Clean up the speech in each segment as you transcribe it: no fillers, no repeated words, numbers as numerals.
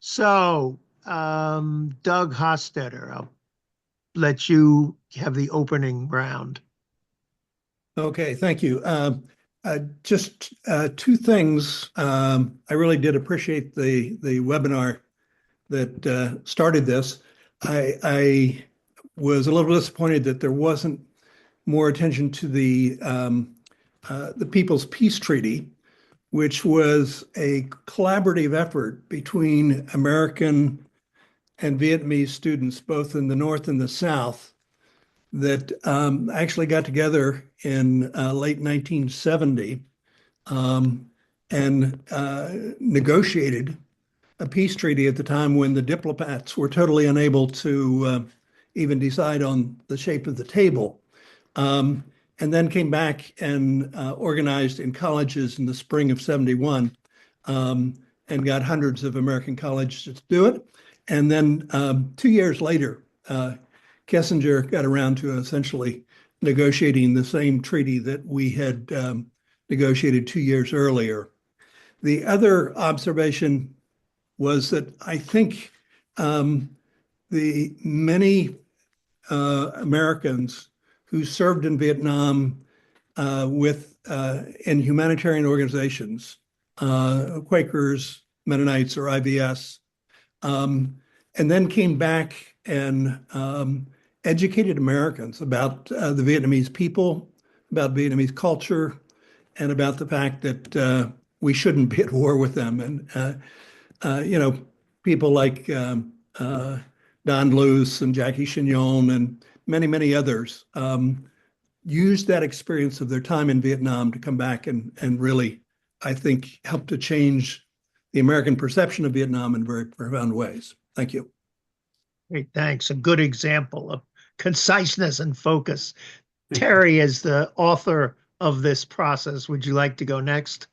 So, Doug Hostetter, I'll let you have the opening round. Okay, thank you. Just two things. I really did appreciate the webinar that started this. I was a little disappointed that there wasn't more attention to the People's Peace Treaty, which was a collaborative effort between American and Vietnamese students, both in the North and the South, that actually got together in late 1970 um, and negotiated a peace treaty at the time when the diplomats were totally unable to even decide on the shape of the table. Um, and then came back and organized in colleges in the spring of 71 and got hundreds of American colleges to do it. And then 2 years later, Kissinger got around to essentially negotiating the same treaty that we had negotiated 2 years earlier. The other observation was that I think the many Americans who served in Vietnam in humanitarian organizations, Quakers, Mennonites, or IVS, and then came back and educated Americans about the Vietnamese people, about Vietnamese culture, and about the fact that we shouldn't be at war with them. And people like Don Luce and Jackie Chignon and many, many others used that experience of their time in Vietnam to come back and really, I think, help to change the American perception of Vietnam in very profound ways. Thank you. Great, thanks. A good example of conciseness and focus. Terry is the author of this process. Would you like to go next?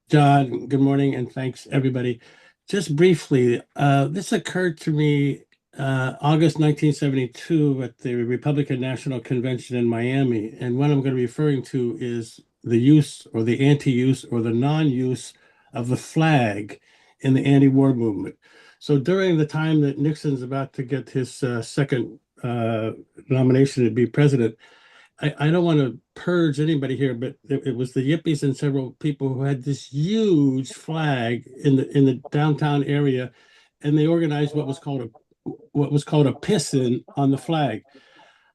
John, good morning, and thanks everybody. Just briefly, this occurred to me August 1972 at the Republican National Convention in Miami. And what I'm going to be referring to is the use or the anti-use or the non-use of the flag in the anti-war movement. So during the time that Nixon's about to get his second nomination to be president, I don't want to purge anybody here, but it was the Yippies and several people who had this huge flag in the downtown area, and they organized what was called a piss-in on the flag.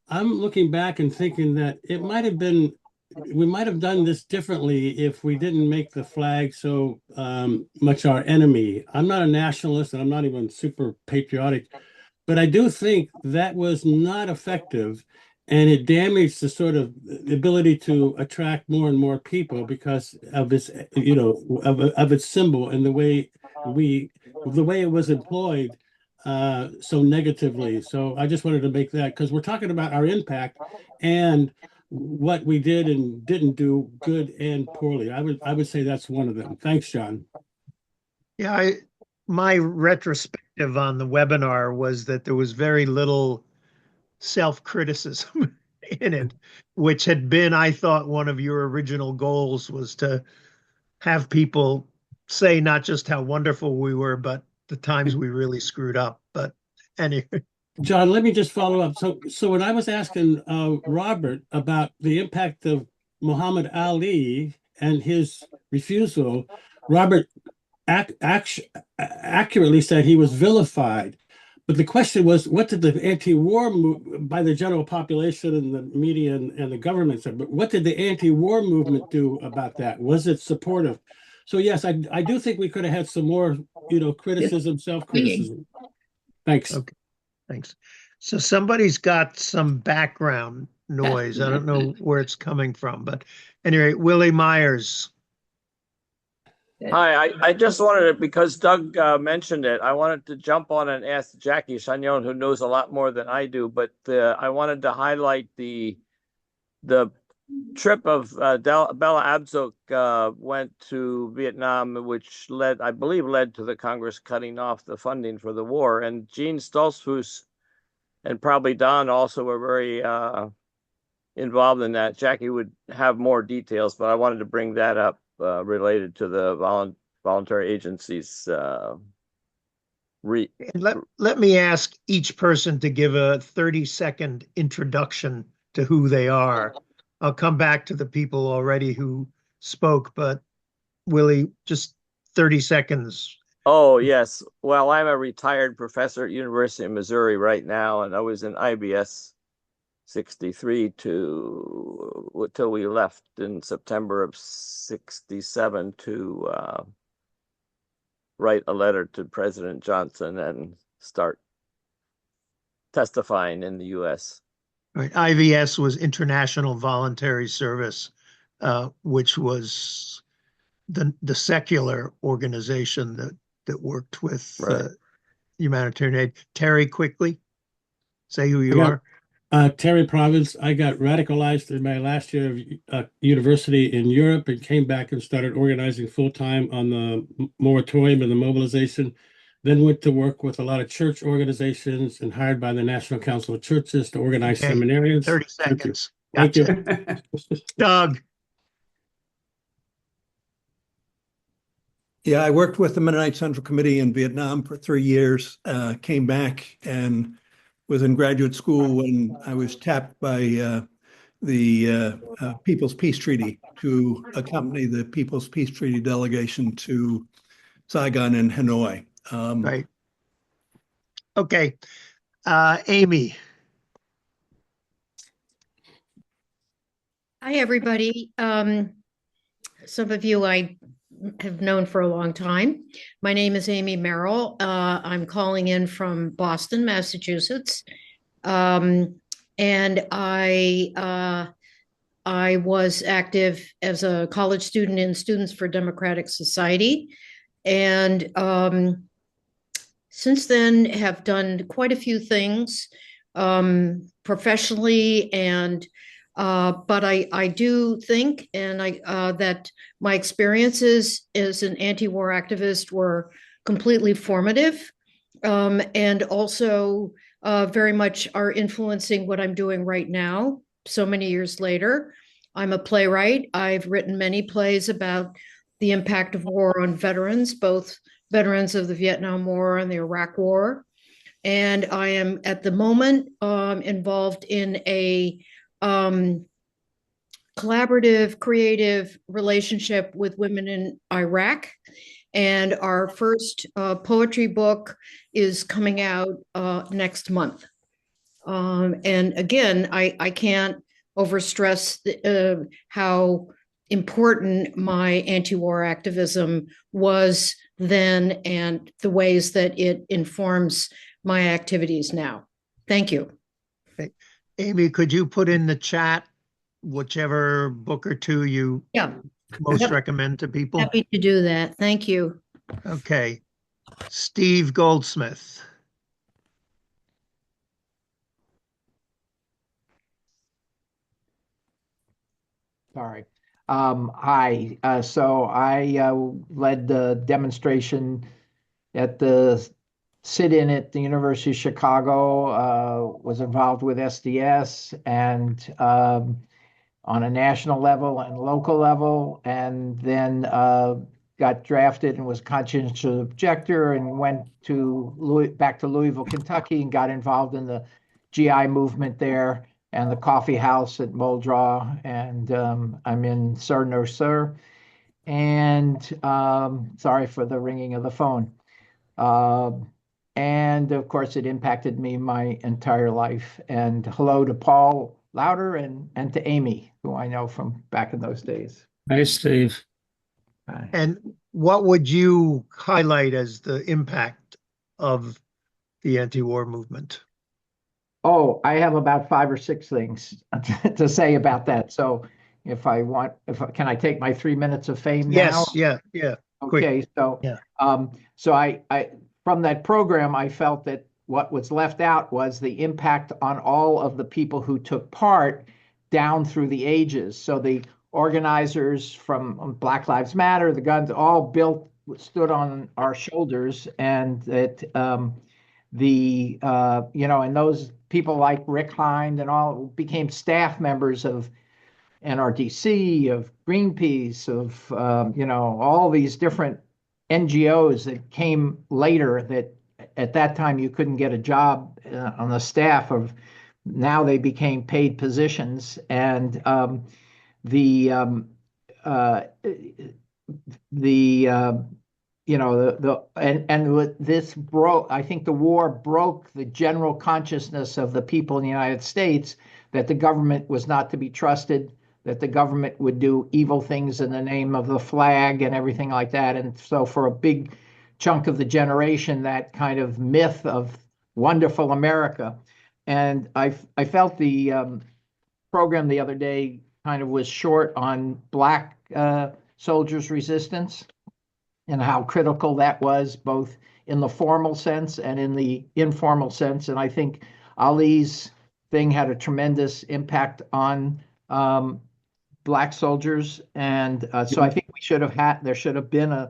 I'm looking back and thinking that we might have done this differently if we didn't make the flag so much our enemy. I'm not a nationalist and I'm not even super patriotic, but I do think that was not effective, and it damaged the sort of the ability to attract more and more people because of its, of its symbol and the way it was employed so negatively. So I just wanted to make that because we're talking about our impact and what we did and didn't do, good and poorly. I would say that's one of them. Thanks, John. Yeah, my retrospective on the webinar was that there was very little self-criticism in it, which had been, I thought, one of your original goals was to have people say not just how wonderful we were, but the times we really screwed up. But anyway, John, let me just follow up. So when I was asking Robert about the impact of Muhammad Ali and his refusal, Robert accurately said he was vilified. But the question was, what did the anti-war by the general population and the media and the government say? But what did the anti-war movement do about that? Was it supportive? So yes, I do think we could have had some more, criticism, self-criticism. Thanks. okay, thanks. So somebody's got some background noise. I don't know where it's coming from, but anyway, Willie Myers. Hi, I just wanted to, because Doug mentioned it, I wanted to jump on and ask Jackie Chignon, who knows a lot more than I do, but I wanted to highlight the trip of Bella Abzug went to Vietnam, which I believe led to the Congress cutting off the funding for the war. And Gene Stoltzfus and probably Don also were very involved in that. Jackie would have more details, but I wanted to bring that up related to the voluntary agencies re And let me ask each person to give a 30-second introduction to who they are. I'll come back to the people already who spoke, but Willie, just 30 seconds. Oh, yes. Well, I'm a retired professor at University of Missouri right now, and I was in IBS 63 till we left in September of 67 to write a letter to President Johnson and start testifying in the U.S. Right. IVS was International Voluntary Service, which was the secular organization that worked with Right. humanitarian aid. Terry, quickly, say who you got- are. Terry Province. I got radicalized in my last year of university in Europe and came back and started organizing full time on the moratorium and the mobilization. Then went to work with a lot of church organizations and hired by the National Council of Churches to organize Okay, seminarians. 30 Thank you. seconds. Thank you. Doug. Yeah, I worked with the Mennonite Central Committee in Vietnam for 3 years, came back and was in graduate school when I was tapped by the People's Peace Treaty to accompany the People's Peace Treaty delegation to Saigon and Hanoi. Right. Okay. Amy. Hi, everybody. Some of you I have known for a long time. My name is Amy Merrill. I'm calling in from Boston, Massachusetts. And I was active as a college student in Students for Democratic Society. And since then have done quite a few things professionally and but I do think that my experiences as an anti-war activist were completely formative and also very much are influencing what I'm doing right now, so many years later. I'm a playwright. I've written many plays about the impact of war on veterans, both veterans of the Vietnam War and the Iraq War. And I am at the moment involved in a collaborative, creative relationship with women in Iraq. And our first poetry book is coming out next month. And again, I can't overstress how important my anti-war activism was then and the ways that it informs my activities now. Thank you. Amy, could you put in the chat whichever book or two you most recommend to people? Happy to do that. Thank you. Okay. Steve Goldsmith. Sorry. Hi. So I led the demonstration at the sit-in at the University of Chicago, was involved with SDS and on a national level and local level, and then got drafted and was conscientious objector and went to back to Louisville, Kentucky, and got involved in the GI movement there and the coffee house at Muldraugh, and I'm in Sir No Sir. And sorry for the ringing of the phone. And of course, it impacted me my entire life. And hello to Paul Louder and to Amy, who I know from back in those days. Hi, Steve. Hi. And what would you highlight as the impact of the anti-war movement? Oh, I have about 5 or 6 things to say about that. So can I take my 3 minutes of fame now? Yes, yeah. Okay, so Yeah. So I from that program, I felt that what was left out was the impact on all of the people who took part down through the ages. So the organizers from Black Lives Matter, the guns, all stood on our shoulders, and that and those people like Rick Hind and all became staff members of NRDC, of Greenpeace, of all these different NGOs that came later that at that time you couldn't get a job on the staff of. Now they became paid positions, and the you know and this broke. I think the war broke the general consciousness of the people in the United States that the government was not to be trusted, that the government would do evil things in the name of the flag and everything like that. And so for a big chunk of the generation, that kind of myth of wonderful America. And I felt the program the other day kind of was short on Black soldiers' resistance and how critical that was, both in the formal sense and in the informal sense. And I think Ali's thing had a tremendous impact on Black soldiers. And so I think there should have been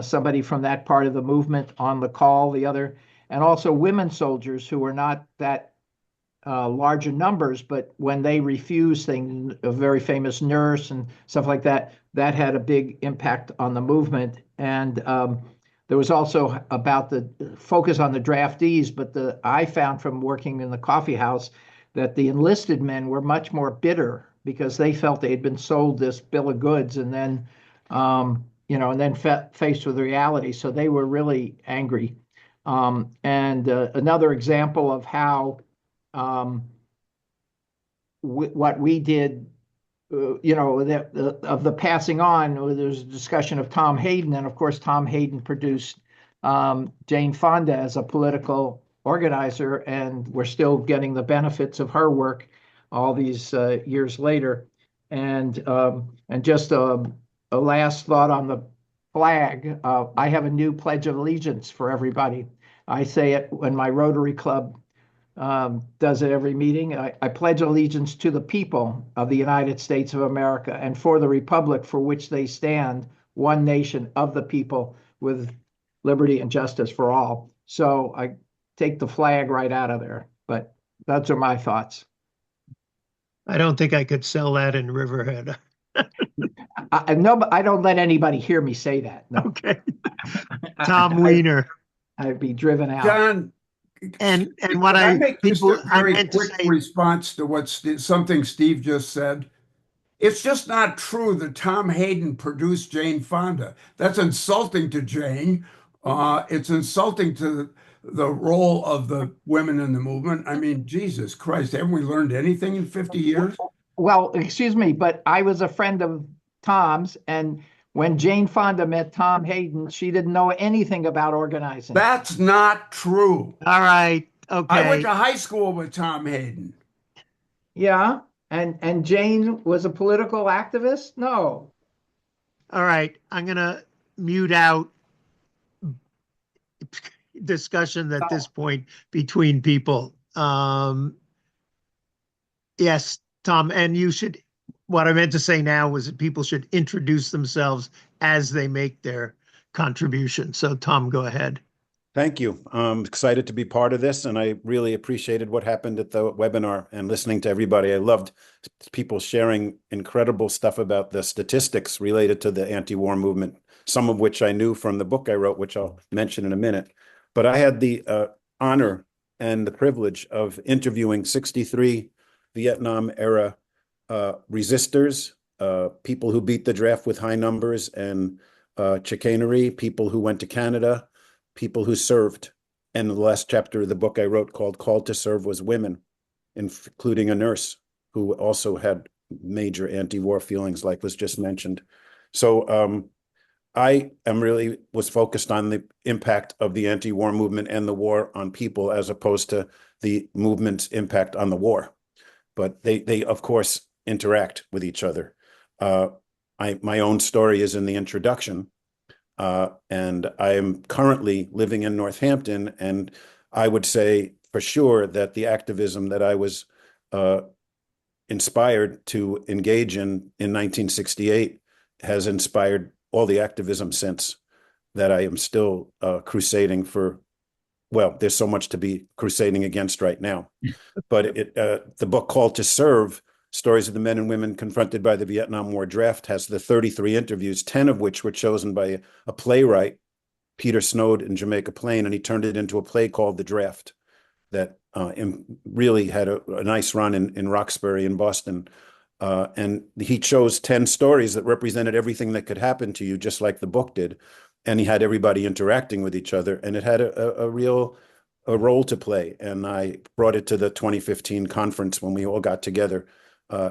somebody from that part of the movement on the call, and also women soldiers who were not that larger numbers, but when they refused things, a very famous nurse and stuff like that, that had a big impact on the movement. And there was also about the focus on the draftees, but I found from working in the coffee house that the enlisted men were much more bitter because they felt they had been sold this bill of goods and then, faced with the reality. So they were really angry. And another example of how what we did, of the passing on, there's a discussion of Tom Hayden, and of course Tom Hayden produced Jane Fonda as a political organizer, and we're still getting the benefits of her work all these years later. And just a last thought on the flag. I have a new Pledge of Allegiance for everybody. I say it when my Rotary Club does it every meeting. I pledge allegiance to the people of the United States of America and for the republic for which they stand, one nation of the people with liberty and justice for all. So I take the flag right out of there, but those are my thoughts. I don't think I could sell that in Riverhead. No, I don't let anybody hear me say that. No. Okay. Tom Weiner. I'd be driven out. John, and what I make just a very meant to quick say, response to what something Steve just said. It's just not true that Tom Hayden produced Jane Fonda. That's insulting to Jane. It's insulting to the role of the women in the movement. I mean, Jesus Christ, haven't we learned anything in 50 years? Well, excuse me, but I was a friend of Tom's, and when Jane Fonda met Tom Hayden, she didn't know anything about organizing. That's not true. All right. Okay. I went to high school with Tom Hayden. Yeah. And Jane was a political activist? No. All right. I'm going to mute out discussion at this point between people. Yes, Tom, and what I meant to say now was that people should introduce themselves as they make their contribution. So Tom, go ahead. Thank you. I'm excited to be part of this, and I really appreciated what happened at the webinar and listening to everybody. I loved people sharing incredible stuff about the statistics related to the anti-war movement, some of which I knew from the book I wrote, which I'll mention in a minute. But I had the honor and the privilege of interviewing 63 Vietnam-era resistors, people who beat the draft with high numbers and chicanery, people who went to Canada, people who served. And the last chapter of the book I wrote called Called to Serve was women, including a nurse who also had major anti-war feelings, like was just mentioned. So I was focused on the impact of the anti-war movement and the war on people as opposed to the movement's impact on the war. But they of course, interact with each other. My own story is in the introduction. And I am currently living in Northampton, and I would say for sure that the activism that I was inspired to engage in 1968 has inspired all the activism since, that I am still crusading for. Well, there's so much to be crusading against right now. But the book Called to Serve, Stories of the Men and Women Confronted by the Vietnam War Draft, has the 33 interviews, 10 of which were chosen by a playwright Peter Snowed in Jamaica Plain, and he turned it into a play called The Draft that really had a nice run in Roxbury in Boston. And he chose 10 stories that represented everything that could happen to you, just like the book did. And he had everybody interacting with each other, and it had a real role to play. And I brought it to the 2015 conference when we all got together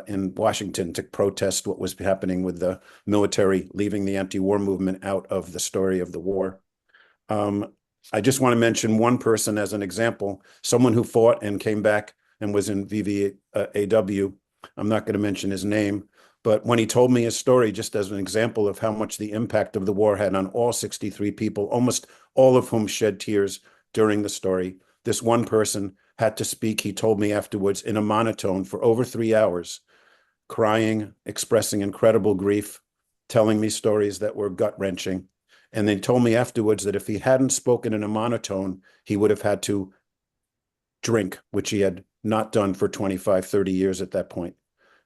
in Washington to protest what was happening with the military leaving the anti-war movement out of the story of the war. I just want to mention one person as an example, someone who fought and came back and was in VVAW. I'm not going to mention his name, but when he told me his story, just as an example of how much the impact of the war had on all 63 people, almost all of whom shed tears during the story, this one person had to speak, he told me afterwards, in a monotone for over 3 hours, crying, expressing incredible grief, telling me stories that were gut-wrenching. And they told me afterwards that if he hadn't spoken in a monotone, he would have had to drink, which he had not done for 25, 30 years at that point.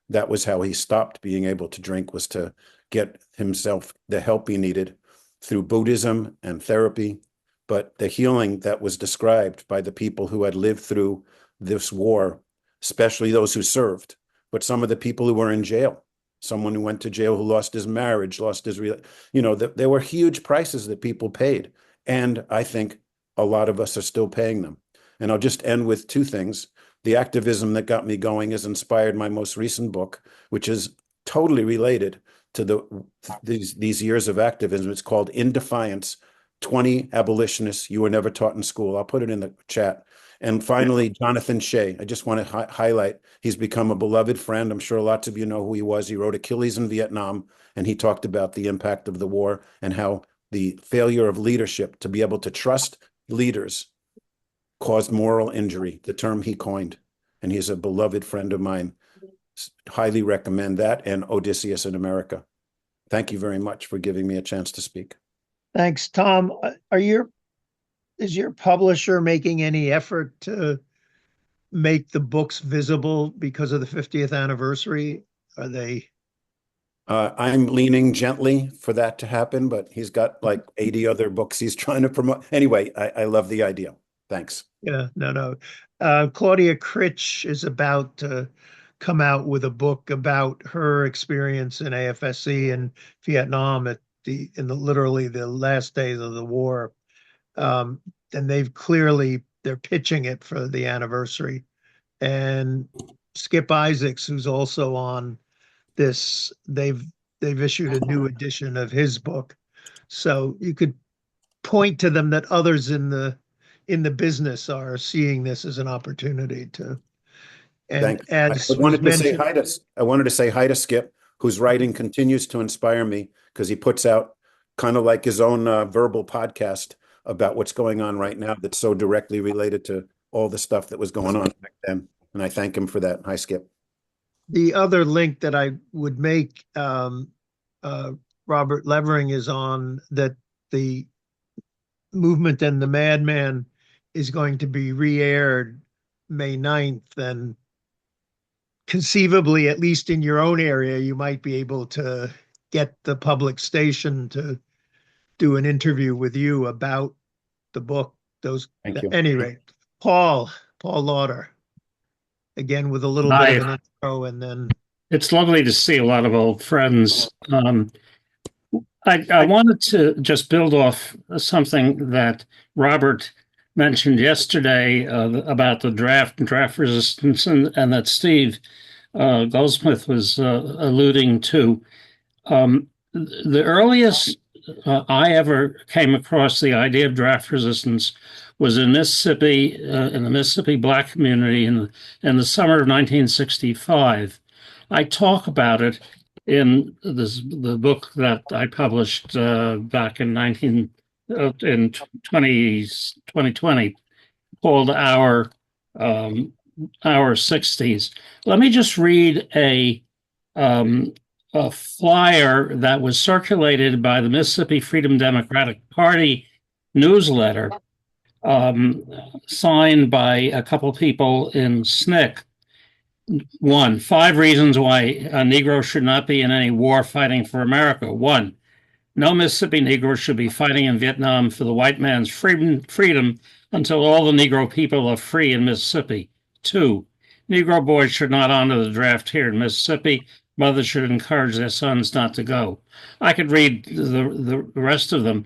That was how he stopped being able to drink, was to get himself the help he needed through Buddhism and therapy. But the healing that was described by the people who had lived through this war, especially those who served, but some of the people who were in jail, someone who went to jail who lost his marriage, lost his, there were huge prices that people paid. And I think a lot of us are still paying them. And I'll just end with two things. The activism that got me going has inspired my most recent book, which is totally related to these years of activism. It's called In Defiance, 20 Abolitionists You Were Never Taught in School. I'll put it in the chat. And finally, Jonathan Shea. I just want to highlight, he's become a beloved friend. I'm sure lots of you know who he was. He wrote Achilles in Vietnam, and he talked about the impact of the war and how the failure of leadership to be able to trust leaders caused moral injury, the term he coined. And he's a beloved friend of mine. Highly recommend that and Odysseus in America. Thank you very much for giving me a chance to speak. Thanks, Tom. Is your publisher making any effort to make the books visible because of the 50th anniversary? Are they? I'm leaning gently for that to happen, but he's got like 80 other books he's trying to promote. Anyway, I love the idea. Thanks. Yeah, no. Claudia Critch is about to come out with a book about her experience in AFSC in Vietnam literally the last days of the war. And they're pitching it for the anniversary. And Skip Isaacs, who's also on this, they've issued a new edition of his book. So you could point to them that others in the business are seeing this as an opportunity to. And as I wanted to say hi to Skip, whose writing continues to inspire me because he puts out kind of like his own verbal podcast about what's going on right now that's so directly related to all the stuff that was going on back then. And I thank him for that. Hi, Skip. The other link that I would make, Robert Levering is on, that the Movement and the Madman is going to be re-aired May 9th. And conceivably, at least in your own area, you might be able to get the public station to do an interview with you about the book. Thank you. At any rate, Paul Lauder, again with a little bit of an intro, and then it's lovely to see a lot of old friends. I wanted to just build off something that Robert mentioned yesterday about the draft resistance, and that Steve Goldsmith was alluding to. The earliest I ever came across the idea of draft resistance was in Mississippi, in the Mississippi Black community in the summer of 1965. I talk about it in the book that I published back in 2020 called Our 60s. Let me just read a flyer that was circulated by the Mississippi Freedom Democratic Party newsletter, signed by a couple people in SNCC. 1, 5 reasons why a Negro should not be in any war fighting for America. 1, No Mississippi Negro should be fighting in Vietnam for the white man's freedom until all the Negro people are free in Mississippi. 2. Negro boys should not honor the draft here in Mississippi. Mothers should encourage their sons not to go. I could read the rest of them,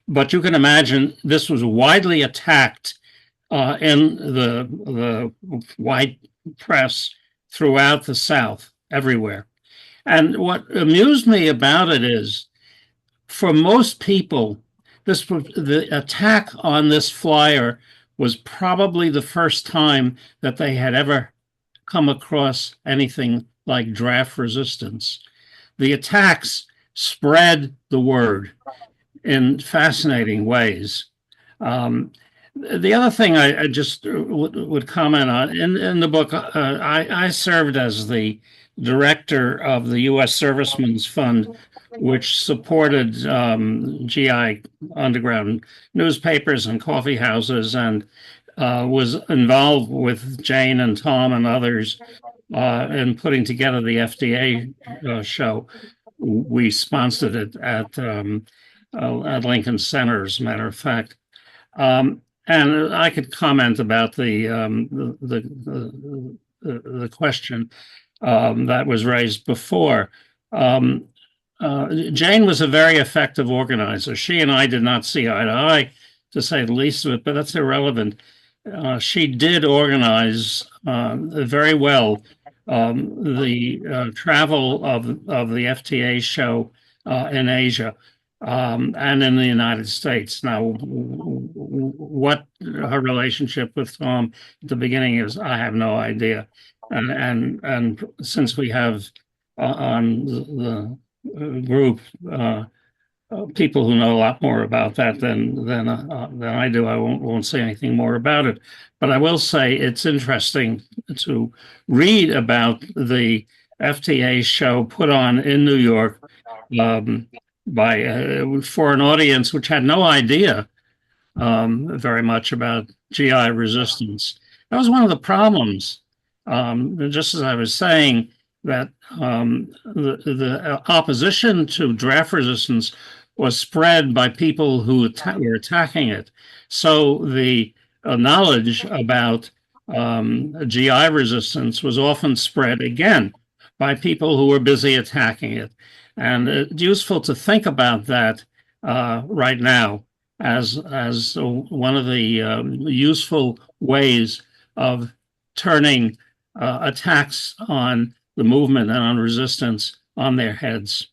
but you can imagine this was widely attacked in the white press throughout the South, everywhere. And what amused me about it is, for most people, the attack on this flyer was probably the first time that they had ever come across anything like draft resistance. The attacks spread the word in fascinating ways. The other thing I just would comment on, in the book, I served as the director of the U.S. Servicemen's Fund, which supported GI underground newspapers and coffee houses, and was involved with Jane and Tom and others in putting together the FDA show. We sponsored it at Lincoln Center, as a matter of fact. And I could comment about the question that was raised before. Jane was a very effective organizer. She and I did not see eye to eye, to say the least of it, but that's irrelevant. She did organize very well the travel of the FTA show in Asia. And in the United States. Now, what her relationship with Tom at the beginning is, I have no idea. And since we have on the group people who know a lot more about that than I do, I won't say anything more about it. But I will say it's interesting to read about the FTA show put on in New York for an audience which had no idea very much about GI resistance. That was one of the problems. Just as I was saying, that the opposition to draft resistance was spread by people who were attacking it. So the knowledge about GI resistance was often spread again by people who were busy attacking it. And it's useful to think about that right now as one of the useful ways of turning attacks on the movement and on resistance on their heads.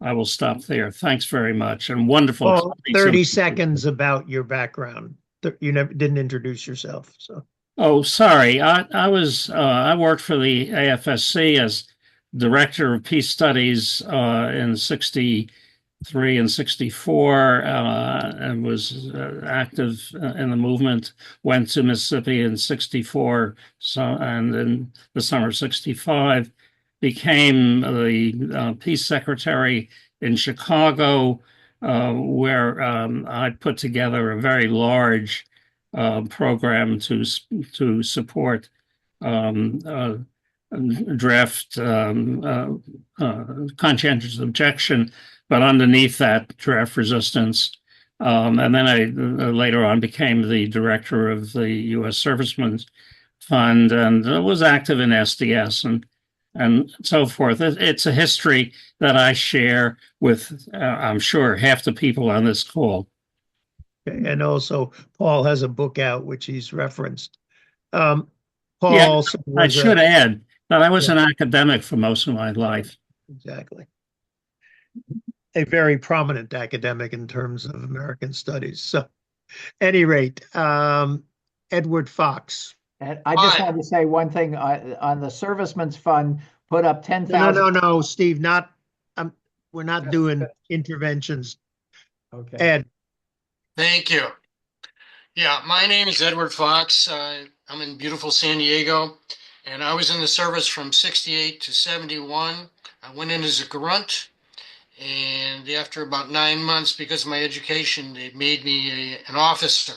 I will stop there. Thanks very much, and wonderful. Well, 30 seconds about your background. You didn't introduce yourself, so. Oh, sorry. I worked for the AFSC as Director of Peace Studies in 63 and 64, and was active in the movement. Went to Mississippi in 64, and in the summer of 65, became the Peace Secretary in Chicago, where I put together a very large program to support draft conscientious objection, but underneath that, draft resistance. And then I later on became the director of the U.S. Servicemen's Fund, and was active in SDS and so forth. It's a history that I share with, I'm sure, half the people on this call. And also, Paul has a book out which he's referenced. Paul, yeah, also I should add that I was an academic for most of my life. Exactly. A very prominent academic in terms of American studies. So, at any rate, Edward Fox. And I just want to say one thing on the Servicemen's Fund, put up 10,000. No, Steve, we're not doing interventions. Okay. Ed. Thank you. Yeah, my name is Edward Fox. I'm in beautiful San Diego, and I was in the service from 68 to 71. I went in as a grunt, and after about 9 months, because of my education, they made me an officer.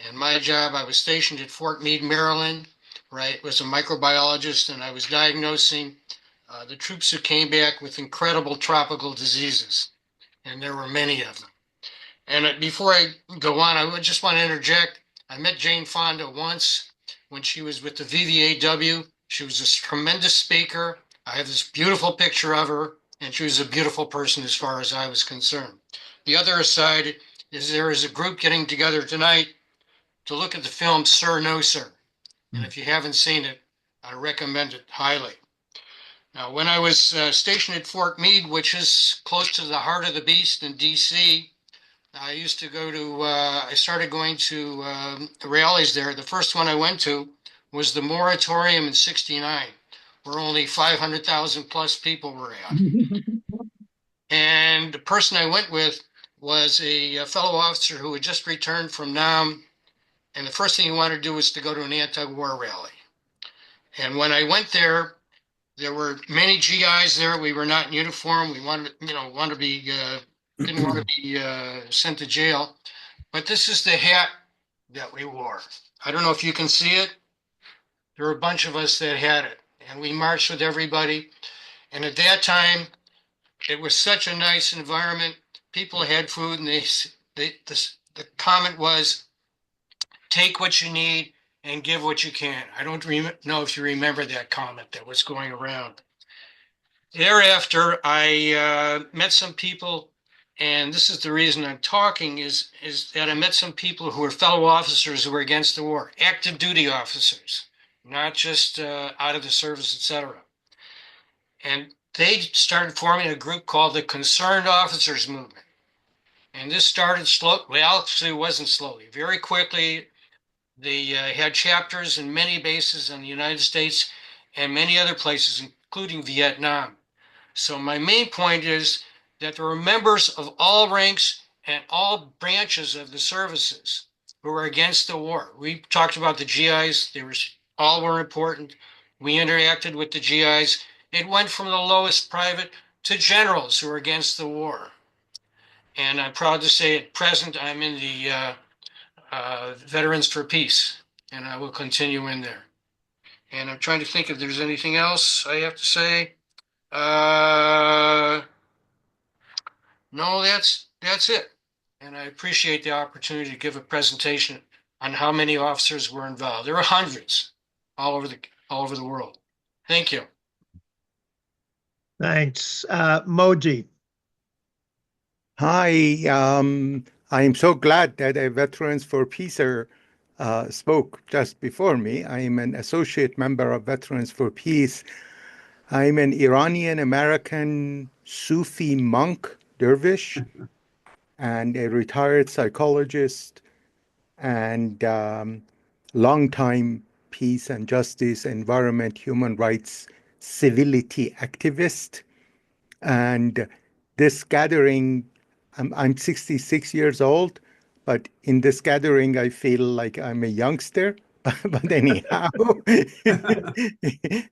And my job, I was stationed at Fort Meade, Maryland, right? Was a microbiologist, and I was diagnosing the troops who came back with incredible tropical diseases. and there were many of them. And before I go on, I would just want to interject. I met Jane Fonda once when she was with the VVAW. She was a tremendous speaker. I have this beautiful picture of her, and she was a beautiful person as far as I was concerned. The other aside is there is a group getting together tonight to look at the film Sir, No, Sir. And if you haven't seen it, I recommend it highly. Now, when I was stationed at Fort Meade, which is close to the heart of the beast in DC, I used to go to, I started going to rallies there. The first one I went to was the moratorium in '69, where only 500,000 plus people were at. And the person I went with was a fellow officer who had just returned from Nam. And the first thing he wanted to do was to go to an anti-war rally. And when I went there, there were many GIs there. We were not in uniform. We wanted, didn't want to be sent to jail. But this is the hat that we wore. I don't know if you can see it. There were a bunch of us that had it, and we marched with everybody. And at that time, it was such a nice environment. People had food, and the comment was, take what you need and give what you can. I don't know if you remember that comment that was going around. Thereafter, I met some people, and this is the reason I'm talking, is that I met some people who were fellow officers who were against the war, active duty officers, not just out of the service, etc. And they started forming a group called the Concerned Officers Movement. And this started slow. Well, actually, it wasn't slowly. Very quickly, they had chapters in many bases in the United States and many other places, including Vietnam. So my main point is that there were members of all ranks and all branches of the services who were against the war. We talked about the GIs. All were important. We interacted with the GIs. It went from the lowest private to generals who were against the war. And I'm proud to say at present I'm in the Veterans for Peace, and I will continue in there. And I'm trying to think if there's anything else I have to say. No, that's it. And I appreciate the opportunity to give a presentation on how many officers were involved. There were hundreds all over the world. Thank you. Thanks. Moji. Hi, I am so glad that a Veterans for Peace spoke just before me. I am an associate member of Veterans for Peace. I'm an Iranian American Sufi monk, dervish, and a retired psychologist and longtime peace and justice, environment, human rights, civility activist. And this gathering, I'm 66 years old, but in this gathering, I feel like I'm a youngster. But anyhow,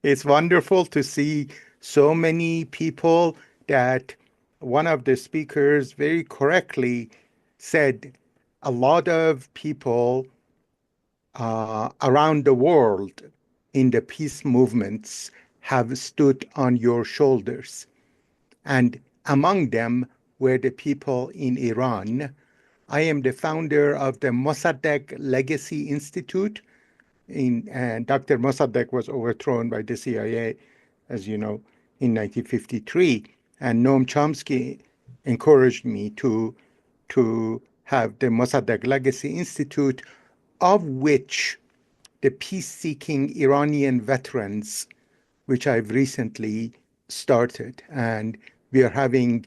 it's wonderful to see so many people that one of the speakers very correctly said a lot of people around the world in the peace movements have stood on your shoulders. And among them were the people in Iran. I am the founder of the Mossadegh Legacy Institute. Dr. Mossadegh was overthrown by the CIA, as you know, in 1953. And Noam Chomsky encouraged me to have the Mossadegh Legacy Institute, of which the peace-seeking Iranian veterans, which I've recently started, and we are having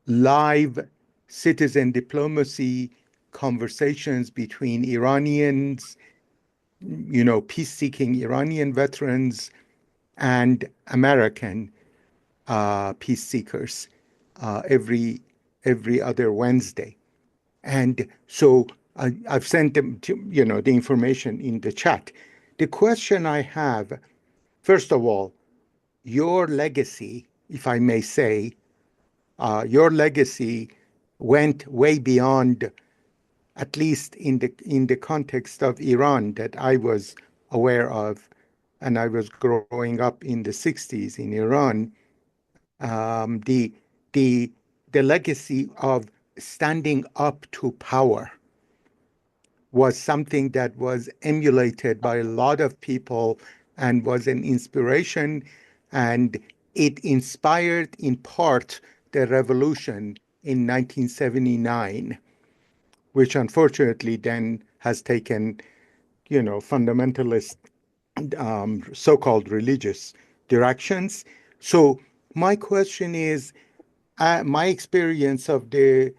live citizen diplomacy conversations between Iranians, peace-seeking Iranian veterans and American peace seekers every other Wednesday. And so I've sent them the information in the chat. The question I have, first of all, your legacy, if I may say, your legacy went way beyond, at least in the context of Iran that I was aware of, and I was growing up in the 60s in Iran. The the legacy of standing up to power was something that was emulated by a lot of people and was an inspiration, and it inspired in part the revolution in 1979, which unfortunately then has taken, fundamentalist, so-called religious directions. So my question is, my experience of the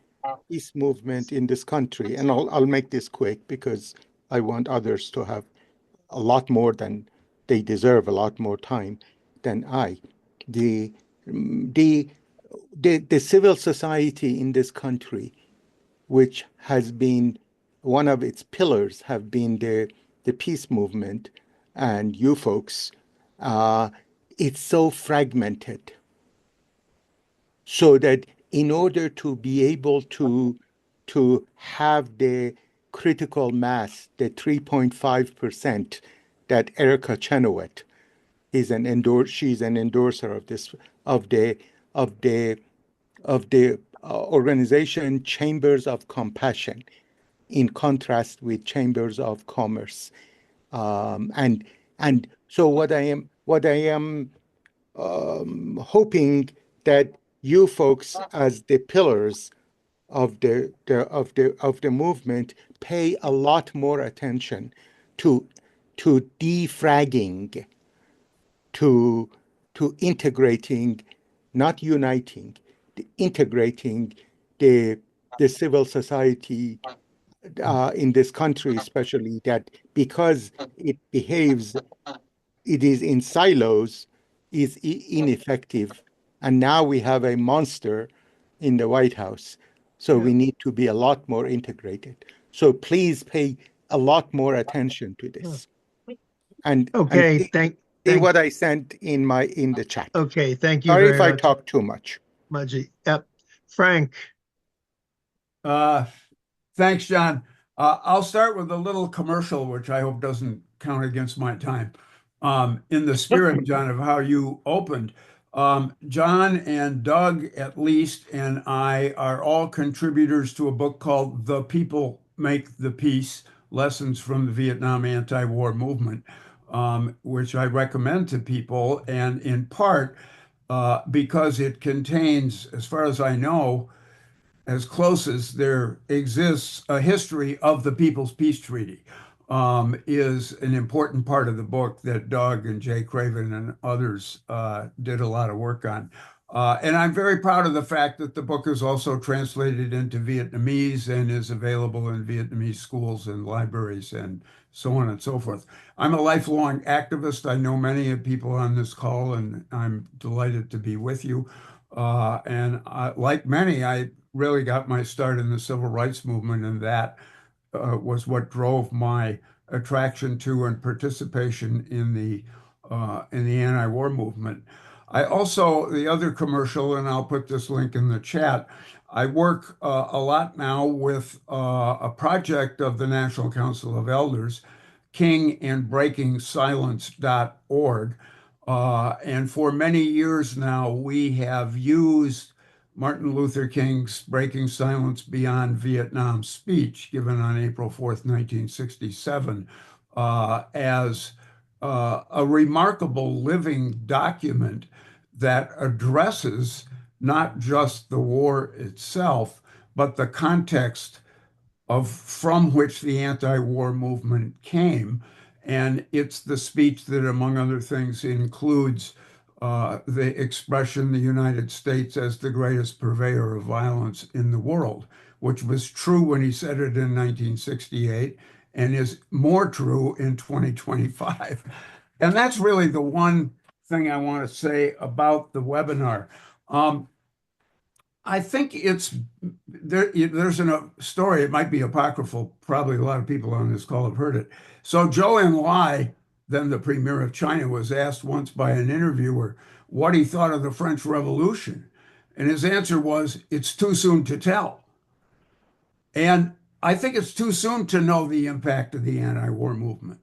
peace movement in this country, and I'll make this quick because I want others to have a lot more than they deserve, a lot more time than I. The civil society in this country, which has been one of its pillars, have been the peace movement, and you folks, it's so fragmented, so that in order to be able to have the critical mass, the 3.5% that Erica Chenoweth she's an endorser of this, of the organization Chambers of Compassion, in contrast with Chambers of Commerce. And so what I am hoping that you folks, as the pillars of the movement, pay a lot more attention to defragging, to integrating, not uniting, integrating the civil society in this country, especially, that because it is in silos, is ineffective. And now we have a monster in the White House. So we need to be a lot more integrated. So please pay a lot more attention to this. And Okay, see what I sent in the chat. Okay, thank you Sorry very if I much, talk too much. Mudgy. Yep. Frank. Thanks, John. I'll start with a little commercial, which I hope doesn't count against my time. In the spirit, John, of how you opened, John and Doug, at least, and I are all contributors to a book called The People Make the Peace: Lessons from the Vietnam Anti-War Movement, which I recommend to people, and in part because it contains, as far as I know, as close as there exists, a history of the People's Peace Treaty, is an important part of the book that Doug and Jay Craven and others did a lot of work on. And I'm very proud of the fact that the book is also translated into Vietnamese and is available in Vietnamese schools and libraries and so on and so forth. I'm a lifelong activist. I know many of people on this call, and I'm delighted to be with you. Like many, I really got my start in the civil rights movement, and that was what drove my attraction to and participation in the anti-war movement. I also, the other commercial, and I'll put this link in the chat, I work a lot now with a project of the National Council of Elders, kingandbreakingsilence.org. And for many years now, we have used Martin Luther King's Breaking Silence Beyond Vietnam speech, given on April 4th, 1967, as a remarkable living document that addresses not just the war itself, but the context from which the anti-war movement came. And it's the speech that, among other things, includes the expression, the United States as the greatest purveyor of violence in the world, which was true when he said it in 1968 and is more true in 2025. And that's really the one thing I want to say about the webinar. I think there's a story, it might be apocryphal, probably a lot of people on this call have heard it. So Zhou Enlai, then the premier of China, was asked once by an interviewer what he thought of the French Revolution. And his answer was, it's too soon to tell. And I think it's too soon to know the impact of the anti-war movement.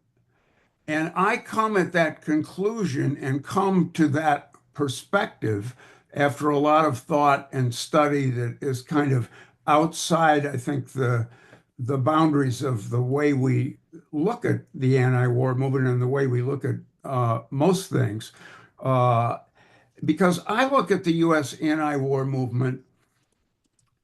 And I come at that conclusion and come to that perspective after a lot of thought and study that is kind of outside, I think, the boundaries of the way we look at the anti-war movement and the way we look at most things. Because I look at the U.S. anti-war movement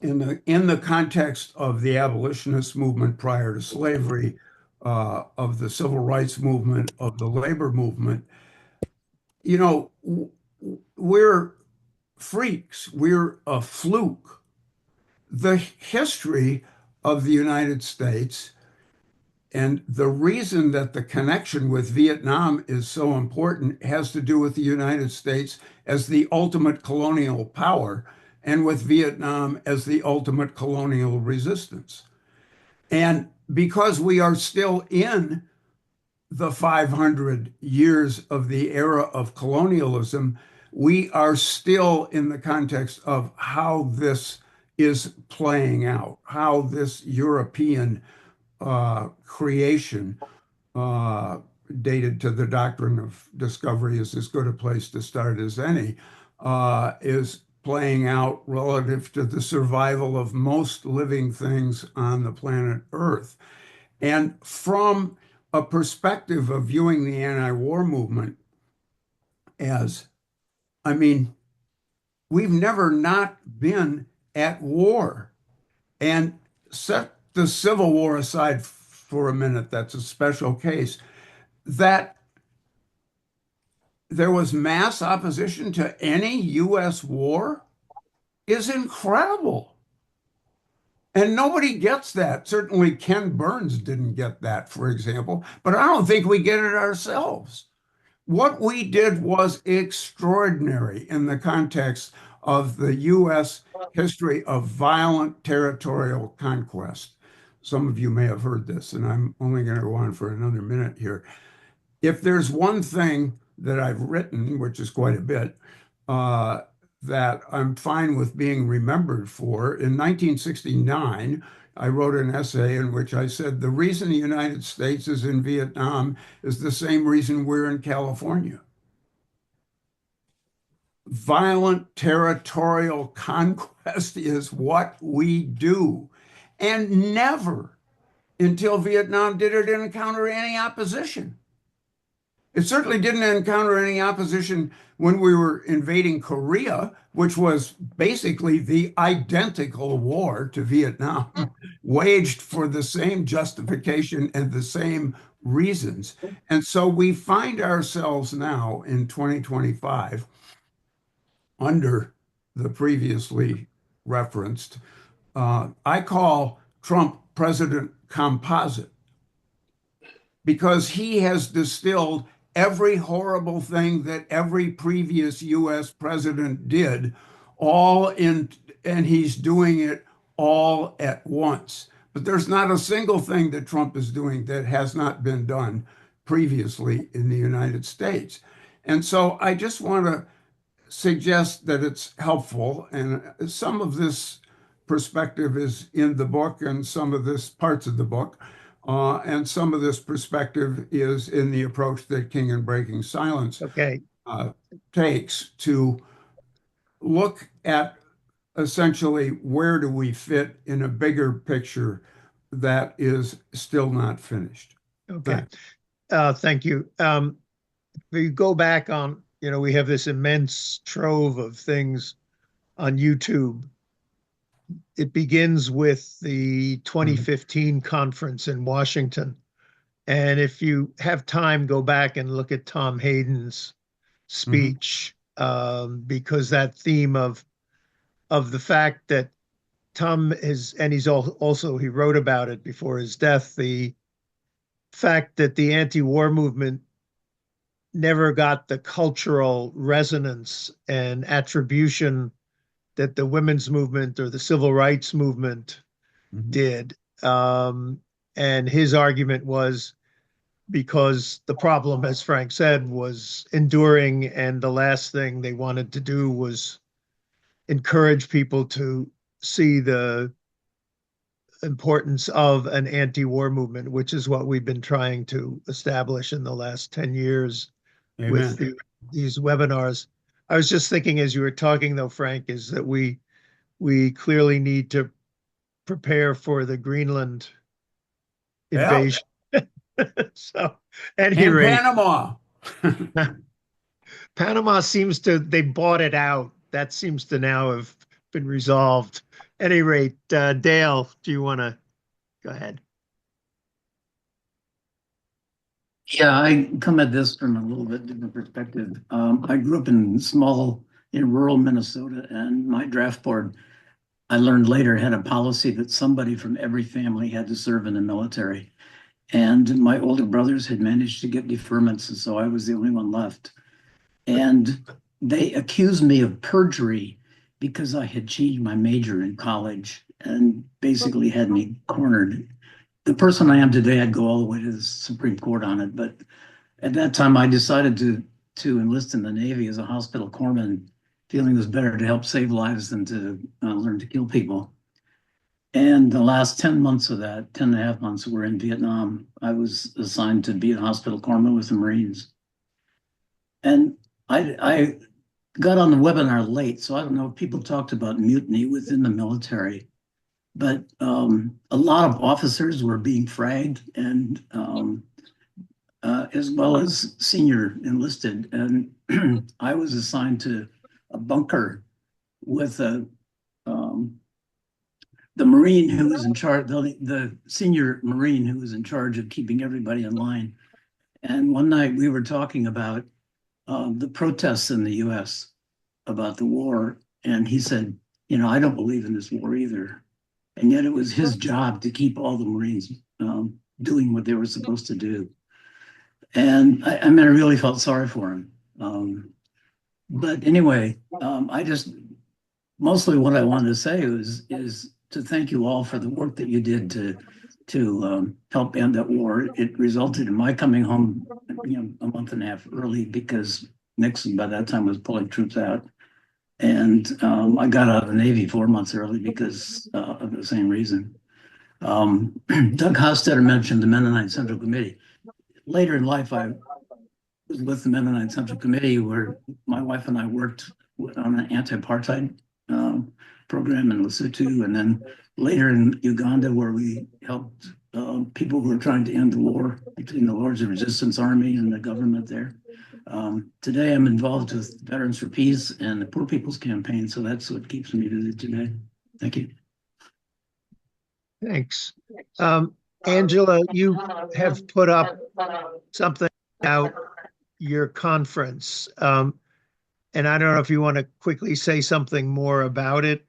in the context of the abolitionist movement prior to slavery, of the civil rights movement, of the labor movement. You know, we're freaks. We're a fluke. The history of the United States and the reason that the connection with Vietnam is so important has to do with the United States as the ultimate colonial power and with Vietnam as the ultimate colonial resistance. And because we are still in the 500 years of the era of colonialism, we are still in the context of how this is playing out, how this European creation, dated to the doctrine of discovery is as good a place to start as any, is playing out relative to the survival of most living things on the planet Earth. And from a perspective of viewing the anti-war movement as, I mean, we've never not been at war. And set the Civil War aside for a minute, that's a special case, that there was mass opposition to any U.S. war is incredible. And nobody gets that. Certainly Ken Burns didn't get that, for example, but I don't think we get it ourselves. What we did was extraordinary in the context of the U.S. history of violent territorial conquest. Some of you may have heard this, and I'm only going to go on for another minute here. If there's one thing that I've written, which is quite a bit, that I'm fine with being remembered for, in 1969, I wrote an essay in which I said, the reason the United States is in Vietnam is the same reason we're in California. Violent territorial conquest is what we do. And never until Vietnam did it encounter any opposition. It certainly didn't encounter any opposition when we were invading Korea, which was basically the identical war to Vietnam, waged for the same justification and the same reasons. And so we find ourselves now in 2025 under the previously referenced, I call Trump President Composite, because he has distilled every horrible thing that every previous US president did, all in, and he's doing it all at once. But there's not a single thing that Trump is doing that has not been done previously in the United States. And so I just want to suggest that it's helpful, and some of this perspective is in the book and some of this parts of the book. And some of this perspective is in the approach that King and Breaking Silence takes to look at essentially where do we fit in a bigger picture that is still not finished. Okay. Thank you. If you go back on, we have this immense trove of things on YouTube. It begins with the 2015 conference in Washington. And if you have time, go back and look at Tom Hayden's speech, because that theme of the fact that Tom is, and he's also, he wrote about it before his death, the fact that the anti-war movement never got the cultural resonance and attribution that the women's movement or the civil rights movement did. And his argument was because the problem, as Frank said, was enduring, and the last thing they wanted to do was encourage people to see the importance of an anti-war movement, which is what we've been trying to establish in the last 10 years with these webinars. I was just thinking as you were talking, though, Frank, is that we clearly need to prepare for the Greenland invasion. So, at any And rate, Panama. Panama seems to, they bought it out. That seems to now have been resolved. At any rate, Dale, do you want to go ahead? Yeah, I come at this from a little bit different perspective. I grew up in rural Minnesota, and my draft board, I learned later, had a policy that somebody from every family had to serve in the military. And my older brothers had managed to get deferments, and so I was the only one left. And they accused me of perjury because I had changed my major in college and basically had me cornered. The person I am today, I'd go all the way to the Supreme Court on it. But at that time, I decided to enlist in the Navy as a hospital corpsman, feeling it was better to help save lives than to learn to kill people. And the last 10 months of that, 10 and a half months, were in Vietnam. I was assigned to be a hospital corpsman with the Marines. And I got on the webinar late, so I don't know if people talked about mutiny within the military, but a lot of officers were being fragged, and as well as senior enlisted. And I was assigned to a bunker with the Marine who was in charge, the senior Marine who was in charge of keeping everybody in line. And one night we were talking about the protests in the US about the war. And he said, I don't believe in this war either. And yet it was his job to keep all the Marines doing what they were supposed to do. And I really felt sorry for him. But anyway, mostly what I wanted to say is to thank you all for the work that you did to help end that war. It resulted in my coming home, a month and a half early because Nixon by that time was pulling troops out. And I got out of the Navy 4 months early because of the same reason. Doug Hofstadter mentioned the Mennonite Central Committee. Later in life, I was with the Mennonite Central Committee where my wife and I worked on an anti-apartheid program in Lesotho, and then later in Uganda where we helped people who were trying to end the war between the Lords of Resistance Army and the government there. Today I'm involved with Veterans for Peace and the Poor People's Campaign, so that's what keeps me busy today. Thank you. Thanks. Angela, you have put up something about your conference. And I don't know if you want to quickly say something more about it.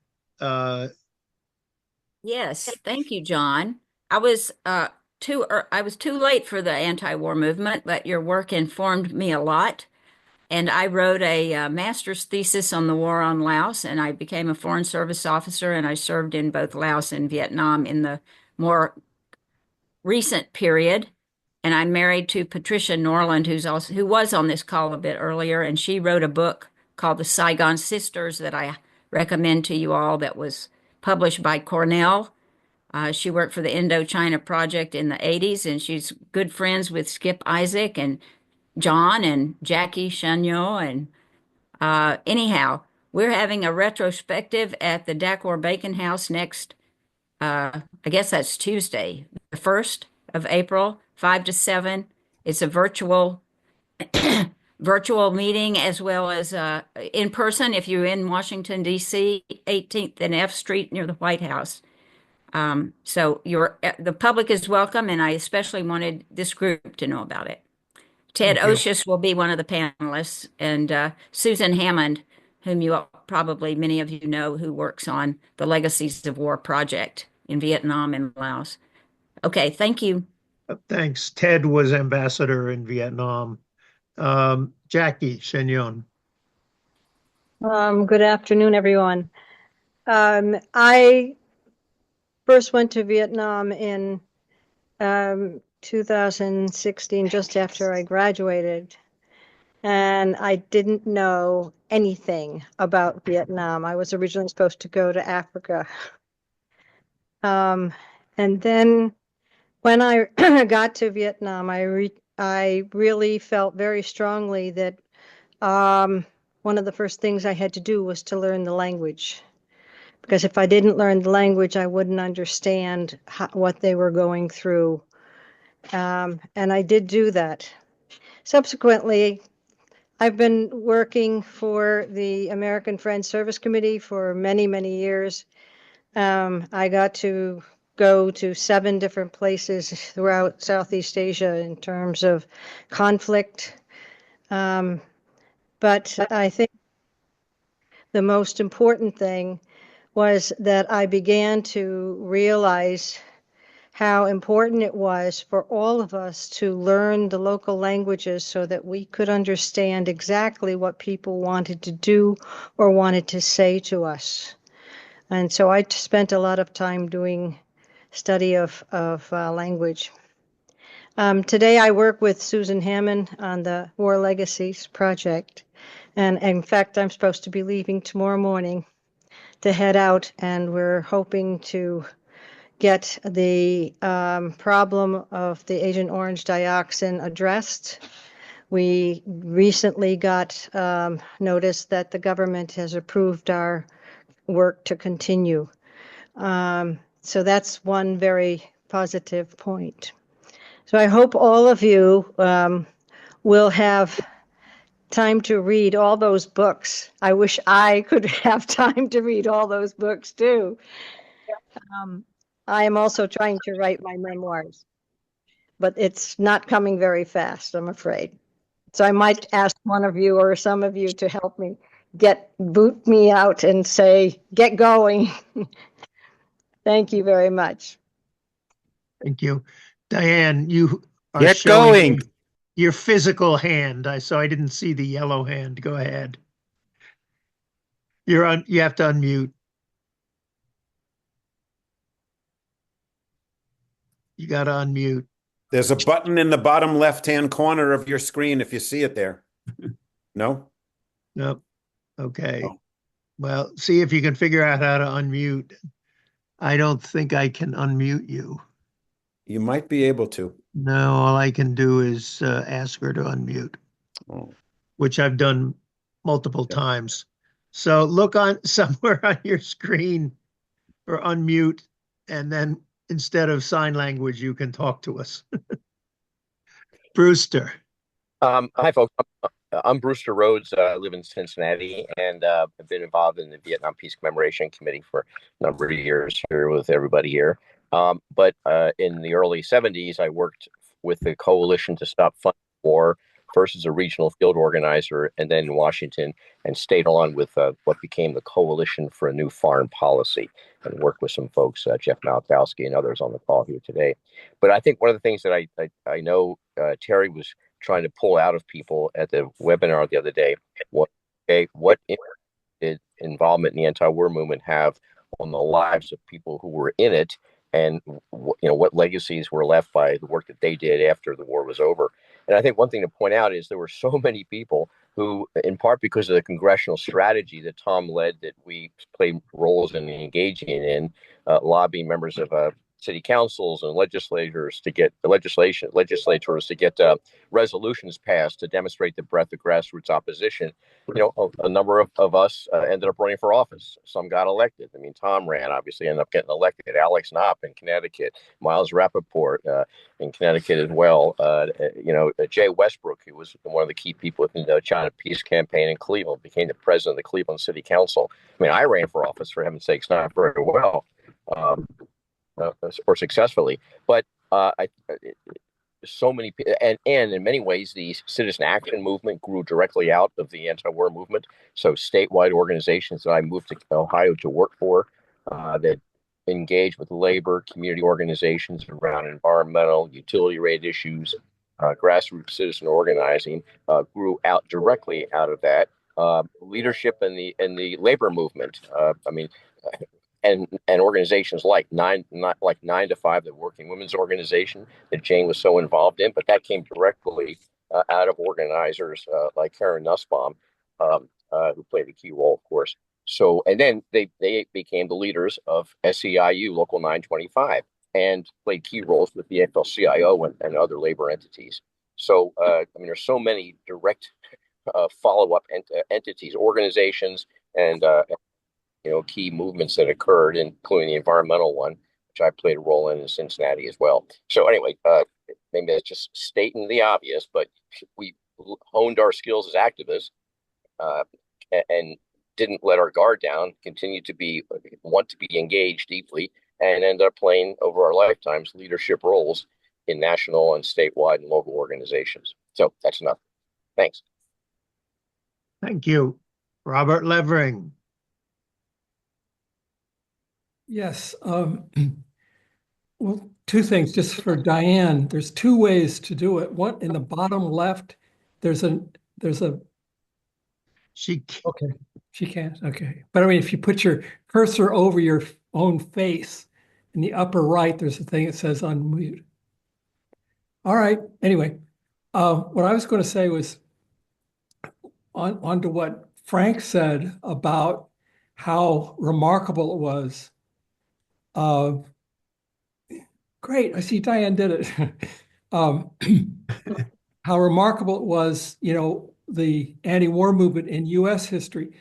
Yes, thank you, John. I was too late for the anti-war movement, but your work informed me a lot. And I wrote a master's thesis on the war on Laos, and I became a Foreign Service officer, and I served in both Laos and Vietnam in the more recent period. And I'm married to Patricia Norland, who was on this call a bit earlier, and she wrote a book called The Saigon Sisters that I recommend to you all, that was published by Cornell. She worked for the Indochina Project in the 80s, and she's good friends with Skip Isaac and John and Jackie Chagnon. And anyhow, we're having a retrospective at the Dacor Bacon House next, I guess that's Tuesday, the 1st of April, 5 to 7. It's a virtual meeting as well as in person if you're in Washington, D.C., 18th and F Street near the White House. So the public is welcome, and I especially wanted this group to know about it. Ted Osius will be one of the panelists, and Susan Hammond, whom probably many of you know, who works on the Legacies of War project in Vietnam and Laos. Okay, thank you. Thanks. Ted was ambassador in Vietnam. Jackie Chagnon. Good afternoon, everyone. I first went to Vietnam in 2016, just after I graduated, and I didn't know anything about Vietnam. I was originally supposed to go to Africa. And then when I got to Vietnam, I really felt very strongly that one of the first things I had to do was to learn the language. Because if I didn't learn the language, I wouldn't understand what they were going through. And I did do that. Subsequently, I've been working for the American Friends Service Committee for many, many years. I got to go to 7 different places throughout Southeast Asia in terms of conflict. But I think the most important thing was that I began to realize how important it was for all of us to learn the local languages so that we could understand exactly what people wanted to do or wanted to say to us. And so I spent a lot of time doing study of language. Today I work with Susan Hammond on the War Legacies project. And in fact, I'm supposed to be leaving tomorrow morning to head out, and we're hoping to get the problem of the Agent Orange dioxin addressed. We recently got notice that the government has approved our work to continue. So that's one very positive point. So I hope all of you will have time to read all those books. I wish I could have time to read all those books too. I am also trying to write my memoirs, but it's not coming very fast, I'm afraid. So I might ask one of you or some of you to help me boot me out and say, get going. Thank you very much. Thank you. Diane, you are Get showing going. your physical hand. So I didn't see the yellow hand. Go ahead. You have to unmute. You got to unmute. There's a button in the bottom left-hand corner of your screen if you see it there. No? Nope. Okay. Oh. Well, see if you can figure out how to unmute. I don't think I can unmute you. You might be able to. No, all I can do is ask her to unmute, which I've done multiple times. So look on somewhere on your screen or unmute, and then instead of sign language, you can talk to us. Brewster. Hi, folks. I'm Brewster Rhodes. I live in Cincinnati, and I've been involved in the Vietnam Peace Commemoration Committee for a number of years here with everybody here. But in the early 70s, I worked with the Coalition to Stop Funding War, first as a regional field organizer, and then in Washington, and stayed on with what became the Coalition for a New Foreign Policy, and worked with some folks, Jeff Malkowski and others on the call here today. But I think one of the things that I know Terry was trying to pull out of people at the webinar the other day, what did involvement in the anti-war movement have on the lives of people who were in it, and what legacies were left by the work that they did after the war was over. And I think one thing to point out is there were so many people who, in part because of the congressional strategy that Tom led, that we played roles in engaging in, lobbying members of city councils and legislators to get legislators to get resolutions passed to demonstrate the breadth of grassroots opposition. A number of us ended up running for office. Some got elected. I mean, Tom ran, obviously ended up getting elected. Alex Knopp in Connecticut, Miles Rappaport in Connecticut as well. Jay Westbrook, who was one of the key people in the China Peace campaign in Cleveland, became the president of the Cleveland City Council. I mean, I ran for office, for heaven's sakes, not very well. Or successfully, but so many, and in many ways, the citizen action movement grew directly out of the anti-war movement. So statewide organizations that I moved to Ohio to work for that engage with labor, community organizations around environmental, utility rate issues, grassroots citizen organizing grew out directly out of that. Leadership in the labor movement. And organizations like 9 to 5, the Working Women's Organization that Jane was so involved in, but that came directly out of organizers like Karen Nussbaum, who played a key role, of course. So, and then they became the leaders of SEIU Local 925 and played key roles with the AFL-CIO and other labor entities. So, there's so many direct follow-up entities, organizations, and key movements that occurred, including the environmental one, which I played a role in Cincinnati as well. So anyway, maybe that's just stating the obvious, but we honed our skills as activists and didn't let our guard down, continued to want to be engaged deeply, and ended up playing over our lifetimes leadership roles in national and statewide and local organizations. So that's enough. Thanks. Thank you. Robert Levering. Yes. Well, two things just for Diane. There's two ways to do it. One in the bottom left, there's a okay, she can't. Okay. But I mean, if you put your cursor over your own face in the upper right, there's a thing that says unmute. All right. Anyway, what I was going to say was on to what Frank said about how remarkable it was. Great, I see Diane did it. How remarkable it was, the anti-war movement in U.S. history.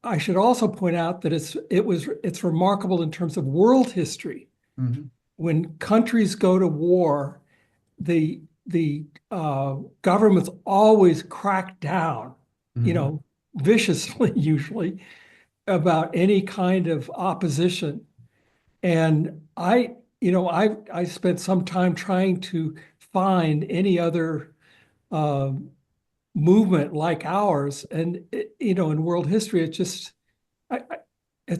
I should also point out that it's remarkable in terms of world history. Mm-hmm. When countries go to war, the governments always crack down, mm-hmm. Viciously usually, about any kind of opposition. And I spent some time trying to find any other movement like ours, and in world history, it's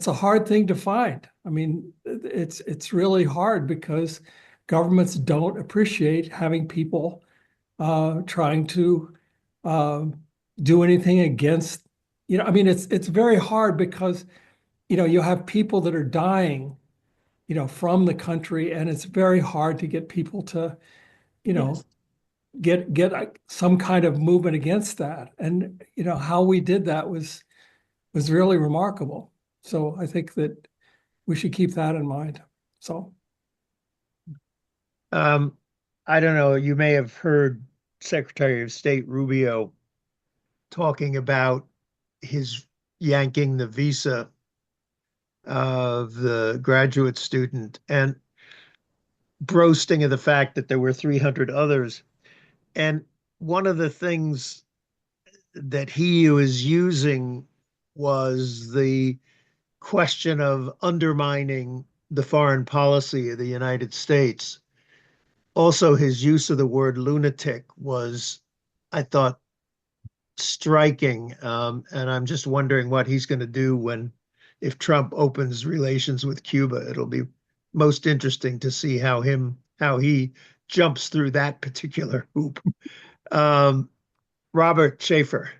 a hard thing to find. I mean, it's really hard because governments don't appreciate having people trying to do anything against. I mean, it's very hard because you have people that are dying, from the country, and it's very hard to get people to, yes. get some kind of movement against that. And how we did that was really remarkable. So I think that we should keep that in mind. So, I don't know. You may have heard Secretary of State Rubio talking about his yanking the visa of the graduate student and boasting of the fact that there were 300 others. And one of the things that he was using was the question of undermining the foreign policy of the United States. Also, his use of the word lunatic was, I thought, striking. And I'm just wondering what he's going to do if Trump opens relations with Cuba. It'll be most interesting to see how he jumps through that particular hoop. Robert Schaefer.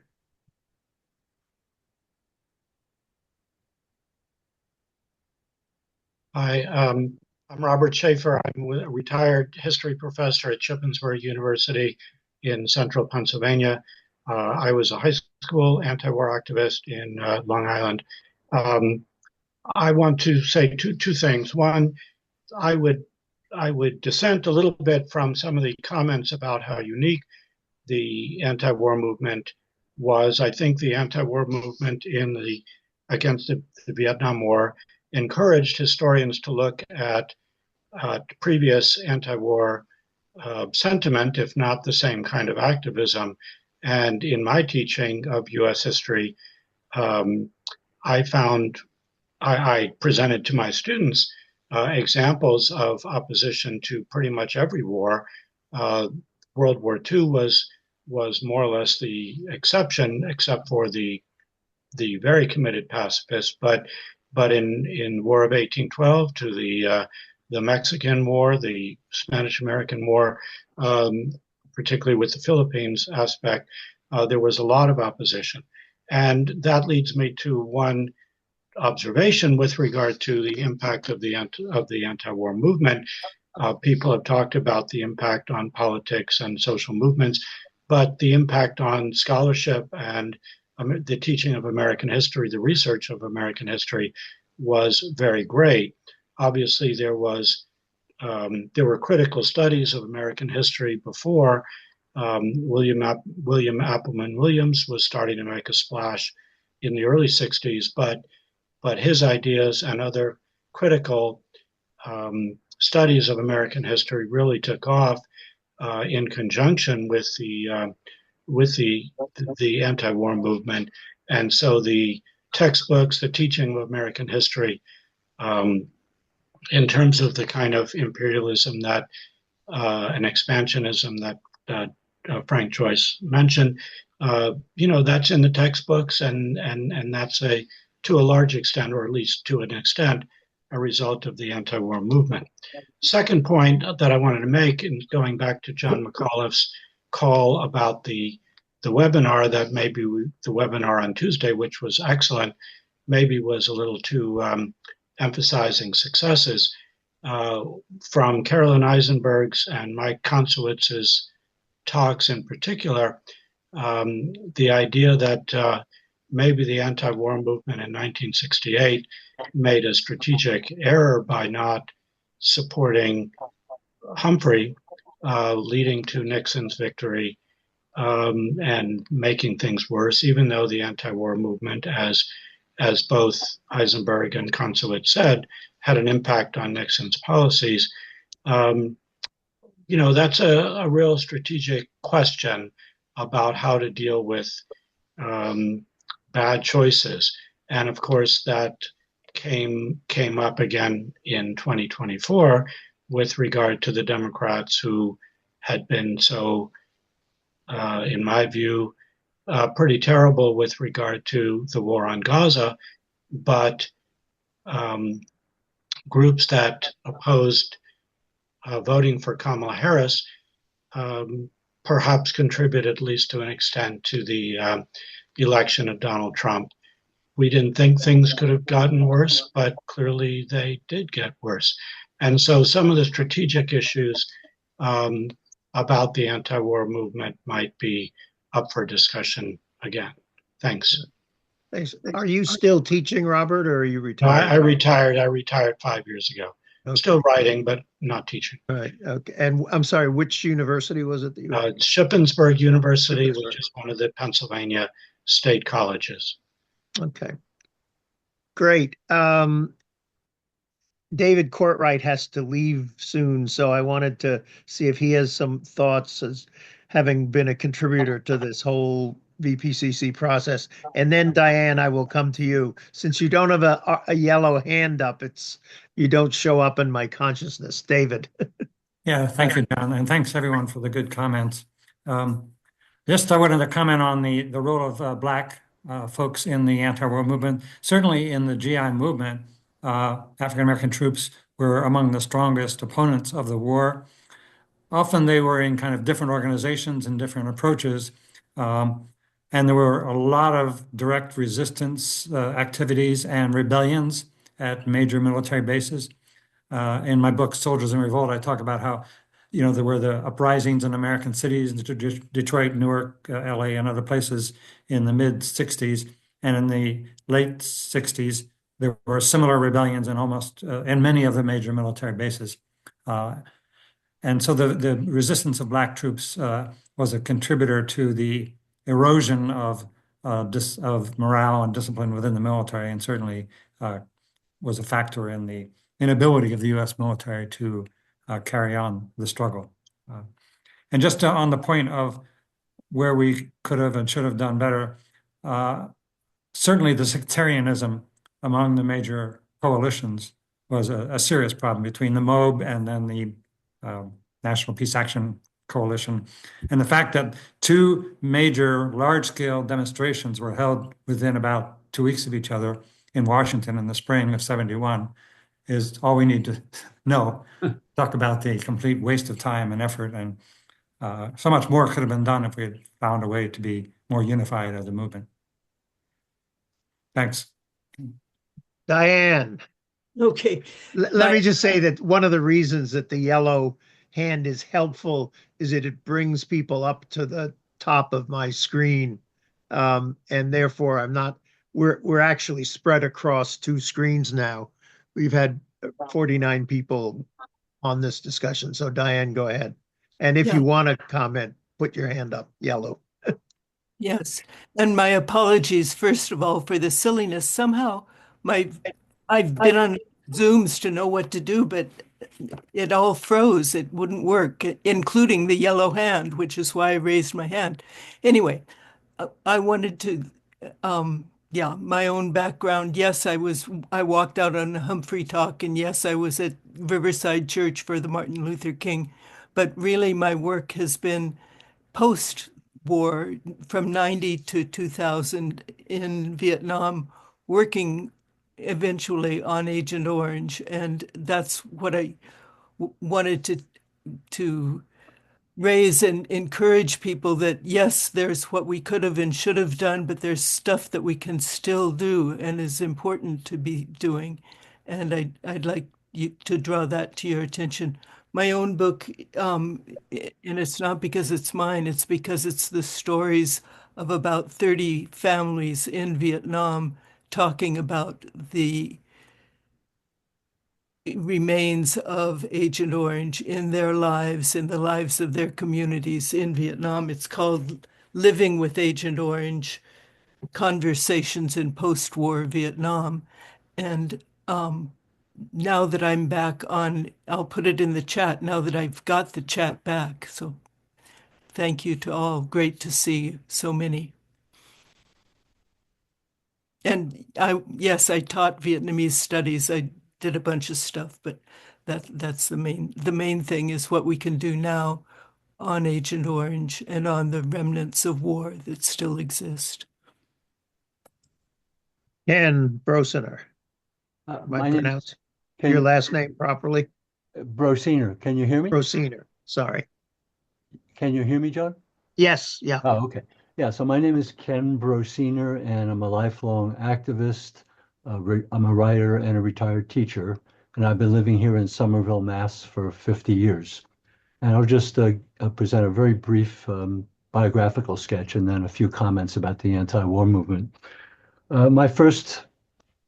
Hi, I'm Robert Schaefer. I'm a retired history professor at Shippensburg University in central Pennsylvania. I was a high school anti-war activist in Long Island. I want to say two things. One, I would dissent a little bit from some of the comments about how unique the anti-war movement was. I think the anti-war movement against the Vietnam War encouraged historians to look at previous anti-war sentiment, if not the same kind of activism. And in my teaching of U.S. history, I presented to my students examples of opposition to pretty much every war. World War II was more or less the exception, except for the very committed pacifists. But in War of 1812 to the Mexican War, the Spanish-American War, particularly with the Philippines aspect, there was a lot of opposition. And that leads me to one observation with regard to the impact of the anti-war movement. People have talked about the impact on politics and social movements, but the impact on scholarship and the teaching of American history, the research of American history, was very great. Obviously, there were critical studies of American history before William Appleman Williams was starting to make a splash in the early 60s, but his ideas and other critical studies of American history really took off in conjunction with the anti-war movement, and so the textbooks, the teaching of American history, in terms of the kind of imperialism that and expansionism that Frank Joyce mentioned, that's in the textbooks, and that's to a large extent, or at least to an extent, a result of the anti-war movement. Second point that I wanted to make, in going back to John McAuliff's call about the webinar, that maybe the webinar on Tuesday, which was excellent, maybe was a little too emphasizing successes. From Carolyn Eisenberg's and Mike Konsowitz's talks in particular, the idea that maybe the anti-war movement in 1968 made a strategic error by not supporting Humphrey, leading to Nixon's victory, and making things worse, even though the anti-war movement, as both Eisenberg and Konsowitz said, had an impact on Nixon's policies. That's a real strategic question about how to deal with bad choices. And of course, that came up again in 2024 with regard to the Democrats who had been so, in my view, pretty terrible with regard to the war on Gaza, but groups that opposed voting for Kamala Harris perhaps contribute, at least to an extent, to the election of Donald Trump. We didn't think things could have gotten worse, but clearly they did get worse. And so some of the strategic issues about the anti-war movement might be up for discussion again. Thanks. Thanks. Are you still teaching, Robert, or are you retired? I retired. I retired 5 years ago. Okay. Still writing, but not teaching. All right. Okay. And I'm sorry, which university was it that you were? Shippensburg University, which is one of the Pennsylvania state colleges. Okay. Great. David Courtwright has to leave soon, so I wanted to see if he has some thoughts as having been a contributor to this whole VPCC process. And then Diane, I will come to you. Since you don't have a yellow hand up, you don't show up in my consciousness. David. Yeah, thank you, John, and thanks everyone for the good comments. Just I wanted to comment on the role of Black folks in the anti-war movement. Certainly in the GI movement, African-American troops were among the strongest opponents of the war. Often they were in kind of different organizations and different approaches. And there were a lot of direct resistance activities and rebellions at major military bases. In my book, Soldiers in Revolt, I talk about how, there were the uprisings in American cities, Detroit, Newark, LA, and other places in the mid-60s. And in the late 60s, there were similar rebellions in many of the major military bases. And so the resistance of Black troops was a contributor to the erosion of morale and discipline within the military, and certainly was a factor in the inability of the U.S. military to carry on the struggle. And just on the point of where we could have and should have done better, certainly the sectarianism among the major coalitions was a serious problem between the MOB and then the National Peace Action Coalition. And the fact that two major large-scale demonstrations were held within about 2 weeks of each other in Washington in the spring of '71 is all we need to know. Talk about the complete waste of time and effort, and so much more could have been done if we had found a way to be more unified as a movement. Thanks. Diane. Okay. Let me just say that one of the reasons that the yellow hand is helpful is that it brings people up to the top of my screen. And therefore we're actually spread across two screens now. We've had 49 people on this discussion. So Diane, go ahead. And if you want to comment, put your hand up, yellow. Yes, and my apologies, first of all, for the silliness. Somehow, I've been on Zooms to know what to do, but it all froze. It wouldn't work, including the yellow hand, which is why I raised my hand. Anyway, I wanted to, yeah, my own background. Yes, I walked out on Humphrey Talk, and yes, I was at Riverside Church for the Martin Luther King. But really, my work has been post-war from 90 to 2000 in Vietnam, working eventually on Agent Orange. And that's what I wanted to raise and encourage people that, yes, there's what we could have and should have done, but there's stuff that we can still do and is important to be doing. And I'd like you to draw that to your attention. My own book, and it's not because it's mine, it's because it's the stories of about 30 families in Vietnam talking about the remains of Agent Orange in their lives, in the lives of their communities in Vietnam. It's called Living with Agent Orange, Conversations in Post-War Vietnam. And now that I'm back on, I'll put it in the chat now that I've got the chat back. So thank you to all. Great to see so many. And yes, I taught Vietnamese studies. I did a bunch of stuff, but that's the main thing is what we can do now on Agent Orange and on the remnants of war that still exist. Ken Brosiner. Am I pronouncing your last name properly? Brosiner. Can you hear me? Brosiner. Sorry. Can you hear me, John? Yes. Yeah. Oh, okay. Yeah. So my name is Ken Brosiner, and I'm a lifelong activist. I'm a writer and a retired teacher, and I've been living here in Somerville, Mass. For 50 years. And I'll just present a very brief biographical sketch and then a few comments about the anti-war movement. My first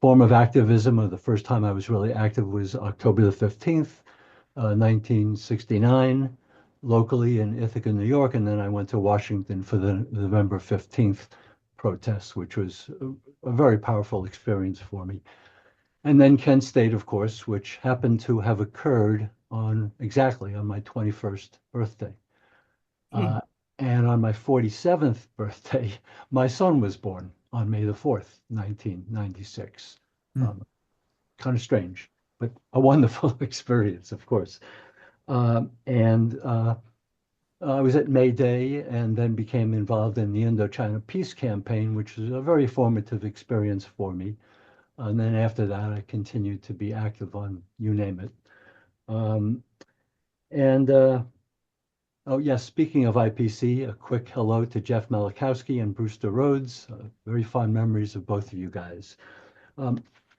form of activism, or the first time I was really active, was October the 15th, 1969, locally in Ithaca, New York. And then I went to Washington for the November 15th protests, which was a very powerful experience for me. And then Kent State, of course, which happened to have occurred exactly on my 21st birthday. And on my 47th birthday, my son was born on May the 4th, 1996. Kind of strange, but a wonderful experience, of course. I was at May Day and then became involved in the Indochina Peace Campaign, which was a very formative experience for me. And then after that, I continued to be active on you name it. Oh, yes, speaking of IPC, a quick hello to Jeff Malachowski and Brewster Rhodes. Very fond memories of both of you guys.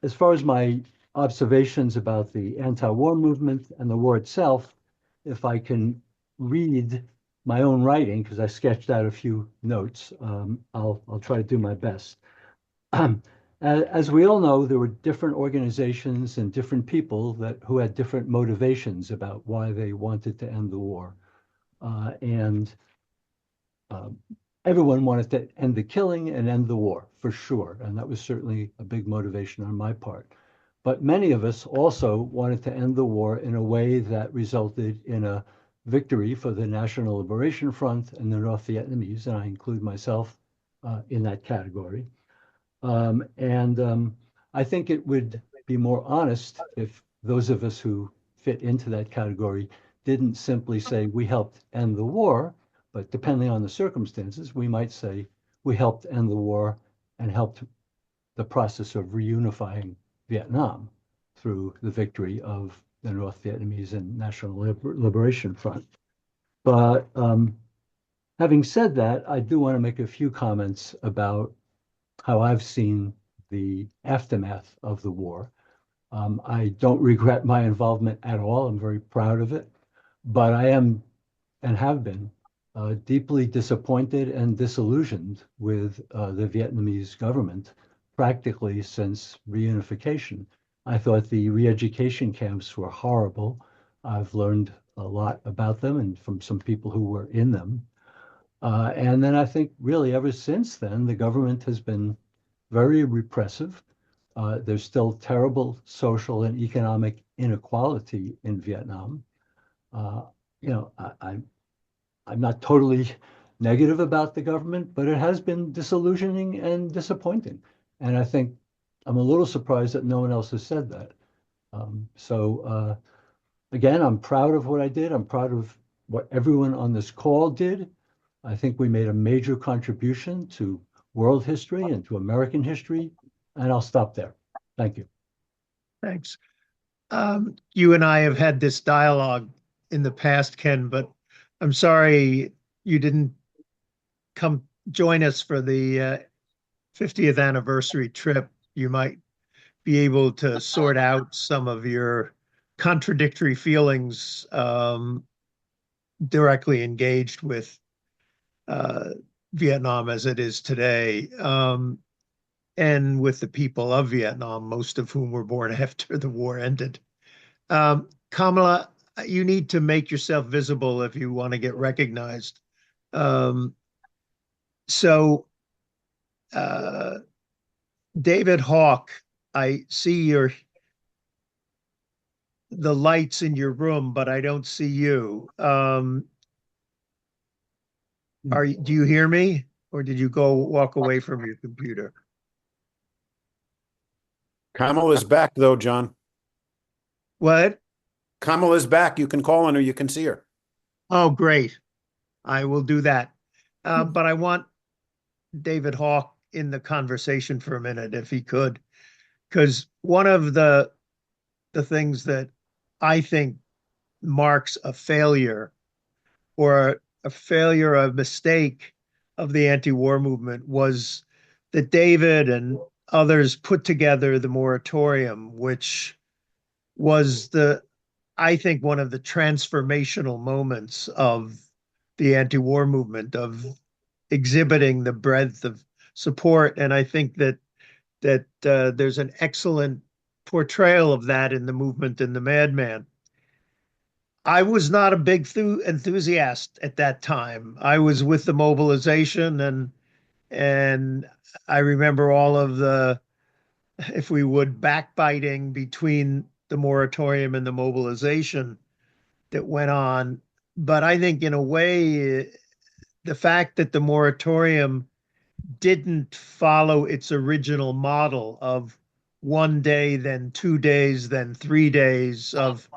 As far as my observations about the anti-war movement and the war itself, if I can read my own writing, because I sketched out a few notes, I'll try to do my best. As we all know, there were different organizations and different people who had different motivations about why they wanted to end the war. Everyone wanted to end the killing and end the war, for sure. And that was certainly a big motivation on my part. But many of us also wanted to end the war in a way that resulted in a victory for the National Liberation Front and the North Vietnamese, and I include myself in that category. I think it would be more honest if those of us who fit into that category didn't simply say we helped end the war, but depending on the circumstances, we might say we helped end the war and helped the process of reunifying Vietnam through the victory of the North Vietnamese and National Liberation Front. But having said that, I do want to make a few comments about how I've seen the aftermath of the war. I don't regret my involvement at all. I'm very proud of it. But I am and have been deeply disappointed and disillusioned with the Vietnamese government practically since reunification. I thought the re-education camps were horrible. I've learned a lot about them and from some people who were in them. And then I think really ever since then, the government has been very repressive. There's still terrible social and economic inequality in Vietnam. Uh, I'm not totally negative about the government, but it has been disillusioning and disappointing. And I think I'm a little surprised that no one else has said that. Again, I'm proud of what I did. I'm proud of what everyone on this call did. I think we made a major contribution to world history and to American history, and I'll stop there. Thank you. Thanks. You and I have had this dialogue in the past, Ken, but I'm sorry you didn't come join us for the 50th anniversary trip. You might be able to sort out some of your contradictory feelings directly engaged with Vietnam as it is today, and with the people of Vietnam, most of whom were born after the war ended. Kamala, you need to make yourself visible if you want to get recognized. David Hawk, I see the lights in your room, but I don't see you. Do you hear me, or did you walk away from your computer? Kamala's back though, John. What? Kamala's back. You can call on her. You can see her. Oh, great. I will do that. But I want David Hawk in the conversation for a minute, if he could, because one of the things that I think marks a failure or a mistake of the anti-war movement was that David and others put together the moratorium, which was I think, one of the transformational moments of the anti-war movement, of exhibiting the breadth of support. And I think that there's an excellent portrayal of that in the movement in The Madman. I was not a big enthusiast at that time. I was with the mobilization, and I remember all of the, if we would, backbiting between the moratorium and the mobilization that went on. But I think in a way, the fact that the moratorium didn't follow its original model of 1 day, then 2 days, then 3 days of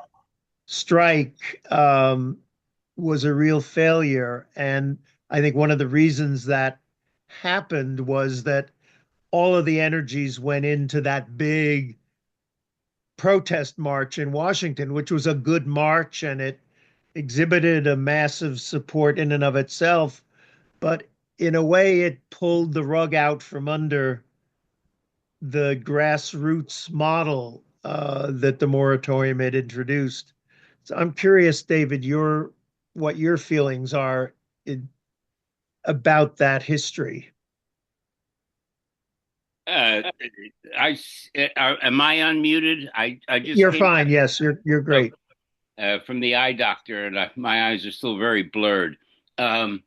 strike was a real failure. And I think one of the reasons that happened was that all of the energies went into that big protest march in Washington, which was a good march, and it exhibited a massive support in and of itself. But in a way, it pulled the rug out from under the grassroots model that the moratorium had introduced. So I'm curious, David, what your feelings are about that history. Am I unmuted? I just You're fine. Yes, you're great. From the eye doctor, and my eyes are still very blurred. I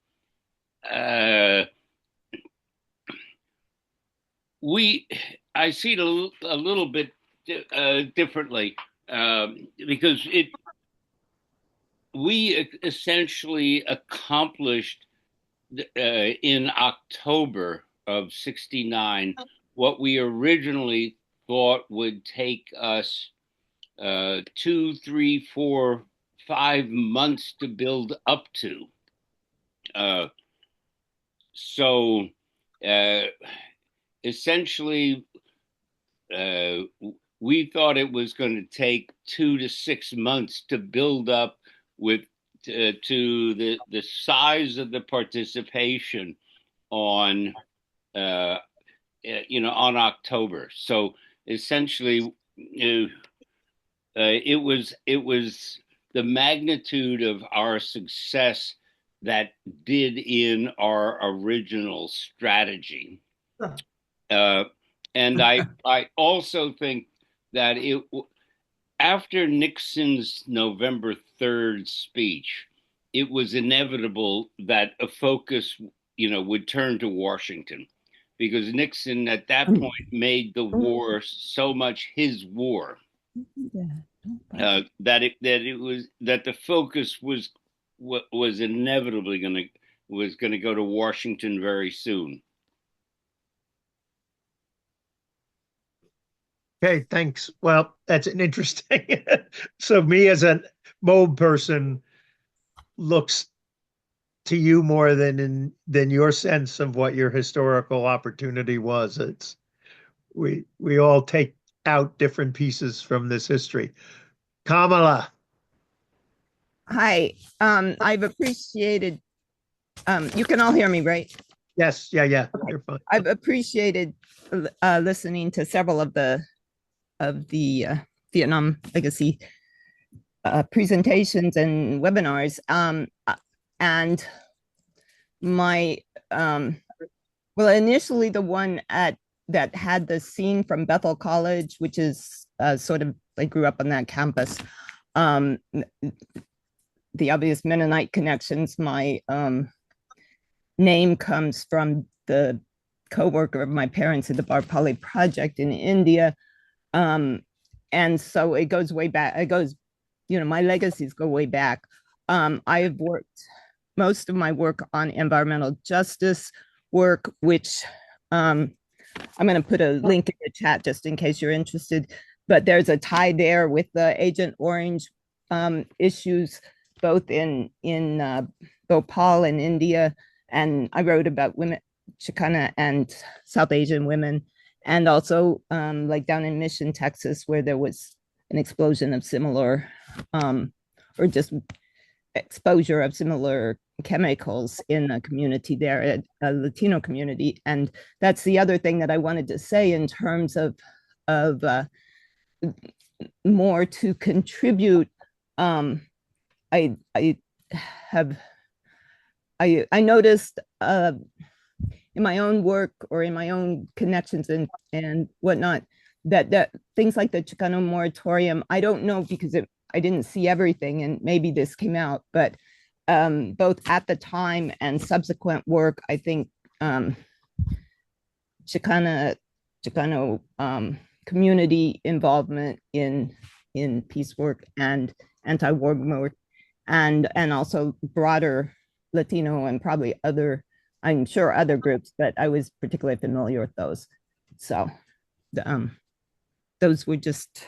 see it a little bit differently because we essentially accomplished in October of '69 what we originally thought would take us 2, 3, 4, 5 months to build up to. So essentially, we thought it was going to take 2 to 6 months to build up to the size of the participation on on October. So essentially, it was the magnitude of our success that did in our original strategy. And I also think that after Nixon's November 3rd speech, it was inevitable that a focus, would turn to Washington, because Nixon at that point made the war so much his war that the focus was inevitably going to go to Washington very soon. Okay, thanks. Well, that's an interesting. So me as a MOB person looks to you more than your sense of what your historical opportunity was. It's we all take out different pieces from this history. Kamala. Hi. I've appreciated you can all hear me, right? Yes, yeah, Okay. You're fine. I've appreciated listening to several of the Vietnam legacy presentations and webinars. And my well, initially the one that had the scene from Bethel College, which is sort of, I grew up on that campus. The obvious Mennonite connections. My name comes from the co-worker of my parents at the Barpali Project in India. And so it goes way back. It goes, my legacies go way back. I have worked most of my work on environmental justice work, which I'm going to put a link in the chat just in case you're interested. But there's a tie there with the Agent Orange issues, both in Bhopal in India, and I wrote about women, Chicana and South Asian women, and also like down in Mission, Texas, where there was an explosion of similar, or just exposure of similar chemicals in a community there, a Latino community. And that's the other thing that I wanted to say in terms of more to contribute. I noticed in my own work or in my own connections and whatnot, that things like the Chicano moratorium, I don't know because I didn't see everything, and maybe this came out, but both at the time and subsequent work, I think Chicano community involvement in peace work and anti-war work, and also broader Latino and probably other, I'm sure other groups, but I was particularly familiar with those. So those were just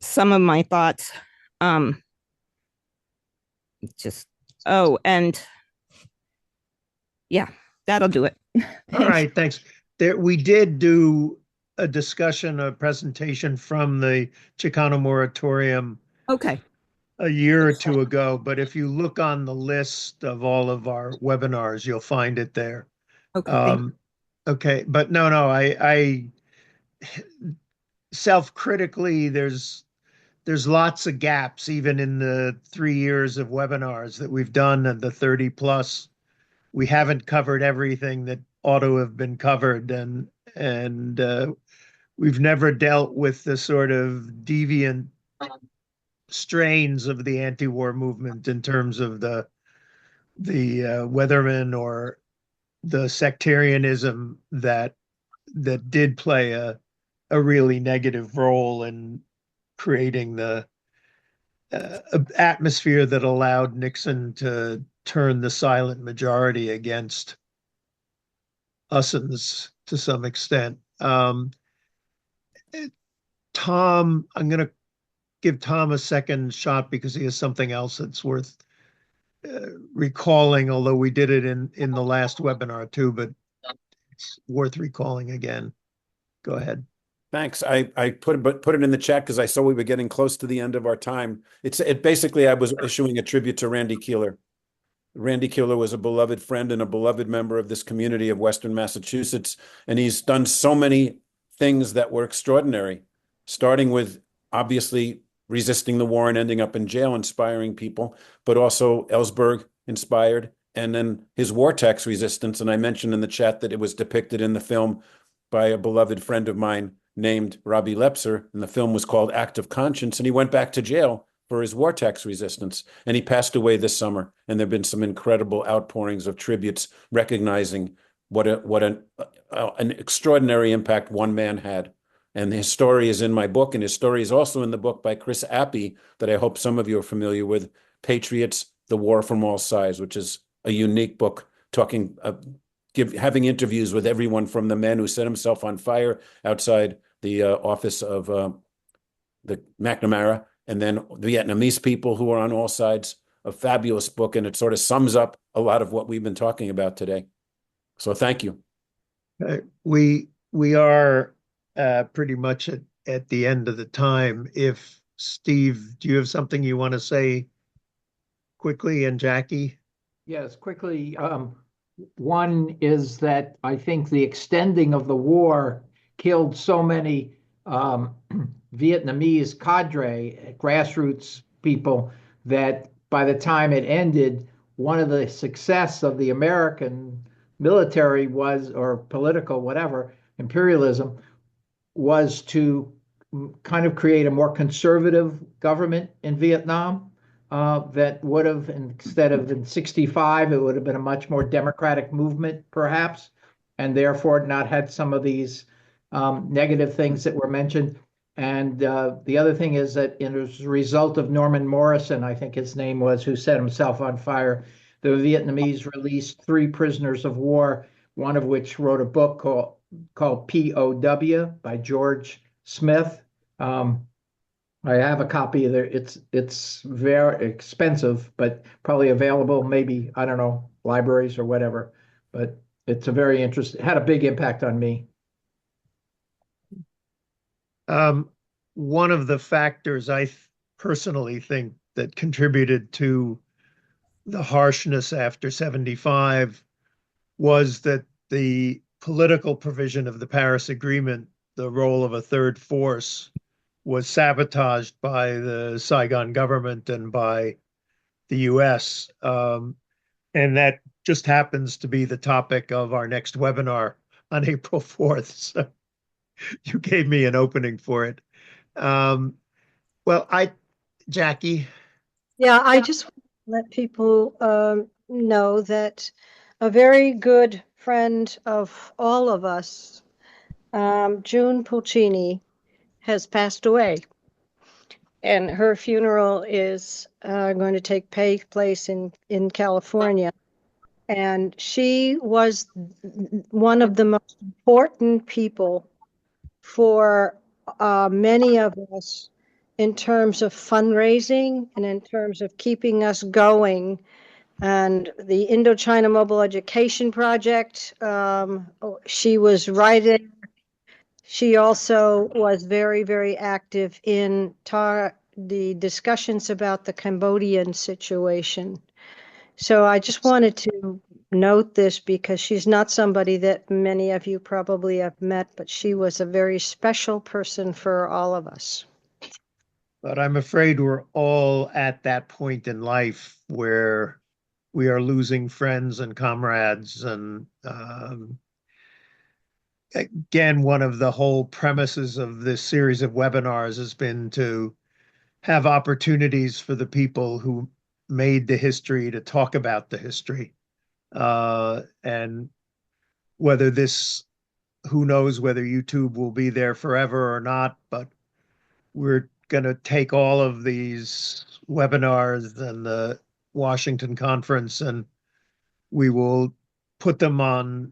some of my thoughts. And yeah, that'll do it. All right, thanks. We did do a discussion, a presentation from the Chicano moratorium. Okay. A year or two ago, but if you look on the list of all of our webinars, you'll find it there. Okay. Okay, but no, I self-critically, there's lots of gaps even in the 3 years of webinars that we've done and the 30 plus. We haven't covered everything that ought to have been covered, and we've never dealt with the sort of deviant strains of the anti-war movement in terms of the Weathermen or the sectarianism that did play a really negative role in creating the atmosphere that allowed Nixon to turn the silent majority against us to some extent. Tom, I'm going to give Tom a second shot because he has something else that's worth recalling, although we did it in the last webinar too, but it's worth recalling again. Go ahead. Thanks. I put it in the chat because I saw we were getting close to the end of our time. Basically I was issuing a tribute to Randy Keeler. Randy Keeler was a beloved friend and a beloved member of this community of Western Massachusetts, and he's done so many things that were extraordinary, starting with obviously resisting the war and ending up in jail, inspiring people, but also Ellsberg inspired, and then his war tax resistance. And I mentioned in the chat that it was depicted in the film by a beloved friend of mine named Robbie Lepser, and the film was called Act of Conscience, and he went back to jail for his war tax resistance. And he passed away this summer. And there have been some incredible outpourings of tributes recognizing what an extraordinary impact one man had. And his story is in my book, and his story is also in the book by Chris Appy that I hope some of you are familiar with, Patriots, The War from All Sides, which is a unique book talking, having interviews with everyone from the man who set himself on fire outside the office of the McNamara, and then the Vietnamese people who are on all sides. A fabulous book, and it sort of sums up a lot of what we've been talking about today. So thank you. We are pretty much at the end of the time. If Steve, do you have something you want to say quickly, and Jackie? Yes, quickly. One is that I think the extending of the war killed so many Vietnamese cadre, grassroots people, that by the time it ended, one of the success of the American military was, or political, whatever, imperialism, was to kind of create a more conservative government in Vietnam that would have, instead of in 65, it would have been a much more democratic movement, perhaps, and therefore not had some of these negative things that were mentioned. And the other thing is that as a result of Norman Morrison, I think his name was, who set himself on fire, the Vietnamese released 3 prisoners of war, one of which wrote a book called POW by George Smith. I have a copy there. It's very expensive, but probably available, maybe, I don't know, libraries or whatever. But it's a very interesting, had a big impact on me. One of the factors I personally think that contributed to the harshness after 75 was that the political provision of the Paris Agreement, the role of a third force, was sabotaged by the Saigon government and by the US. And that just happens to be the topic of our next webinar on April 4th. So you gave me an opening for it. Well, Jackie. Yeah, I just want to let people know that a very good friend of all of us, June Pulcini, has passed away. And her funeral is going to take place in California. And she was one of the most important people for many of us in terms of fundraising and in terms of keeping us going. And the Indochina Mobile Education Project, she was right there. She also was very, very active in the discussions about the Cambodian situation. So I just wanted to note this because she's not somebody that many of you probably have met, but she was a very special person for all of us. But I'm afraid we're all at that point in life where we are losing friends and comrades. And again, one of the whole premises of this series of webinars has been to have opportunities for the people who made the history to talk about the history. And whether who knows whether YouTube will be there forever or not, but we're going to take all of these webinars and the Washington conference, and we will put them on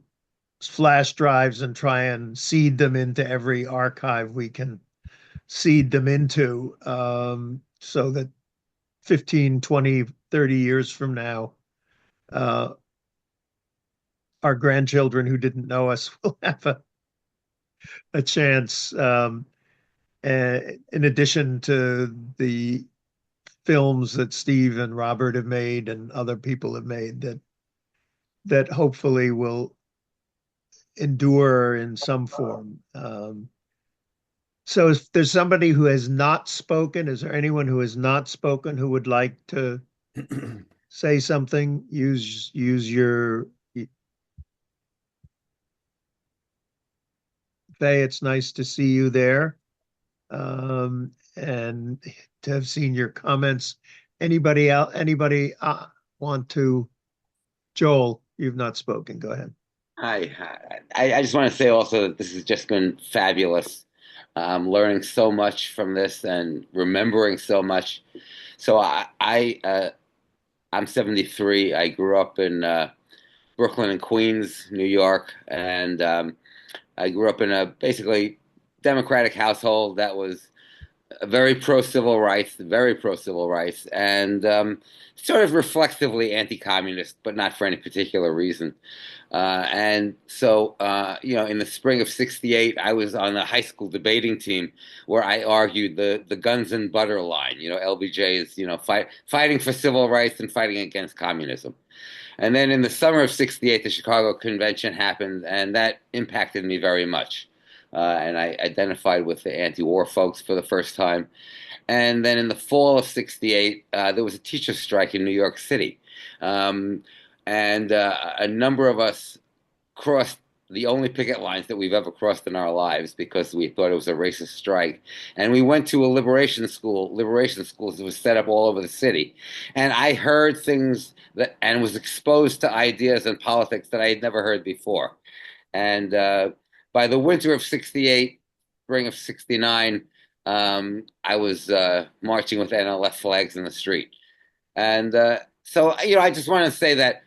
flash drives and try and seed them into every archive we can seed them into, so that 15, 20, 30 years from now, our grandchildren who didn't know us will have a chance, in addition to the films that Steve and Robert have made and other people have made, that hopefully will endure in some form. So if there's somebody who has not spoken, is there anyone who has not spoken who would like to say something? Use your... Faye, it's nice to see you there. and to have seen your comments. Anybody else? Anybody want to? Joel, you've not spoken. Go ahead. I just want to say also that this has just been fabulous. Learning so much from this and remembering so much. So I'm 73. I grew up in Brooklyn and Queens, New York, and I grew up in a basically democratic household that was very pro civil rights, and sort of reflexively anti-communist, but not for any particular reason. And so, in the spring of '68, I was on the high school debating team where I argued the guns and butter line. LBJ is fighting for civil rights and fighting against communism. And then in the summer of '68, the Chicago Convention happened, and that impacted me very much. And I identified with the anti-war folks for the first time. And then in the fall of '68, there was a teacher strike in New York City. And a number of us crossed the only picket lines that we've ever crossed in our lives because we thought it was a racist strike. And we went to a liberation schools that was set up all over the city. And I heard things and was exposed to ideas and politics that I had never heard before. And by the winter of '68, spring of '69, I was marching with NLF flags in the street. And so, I just want to say that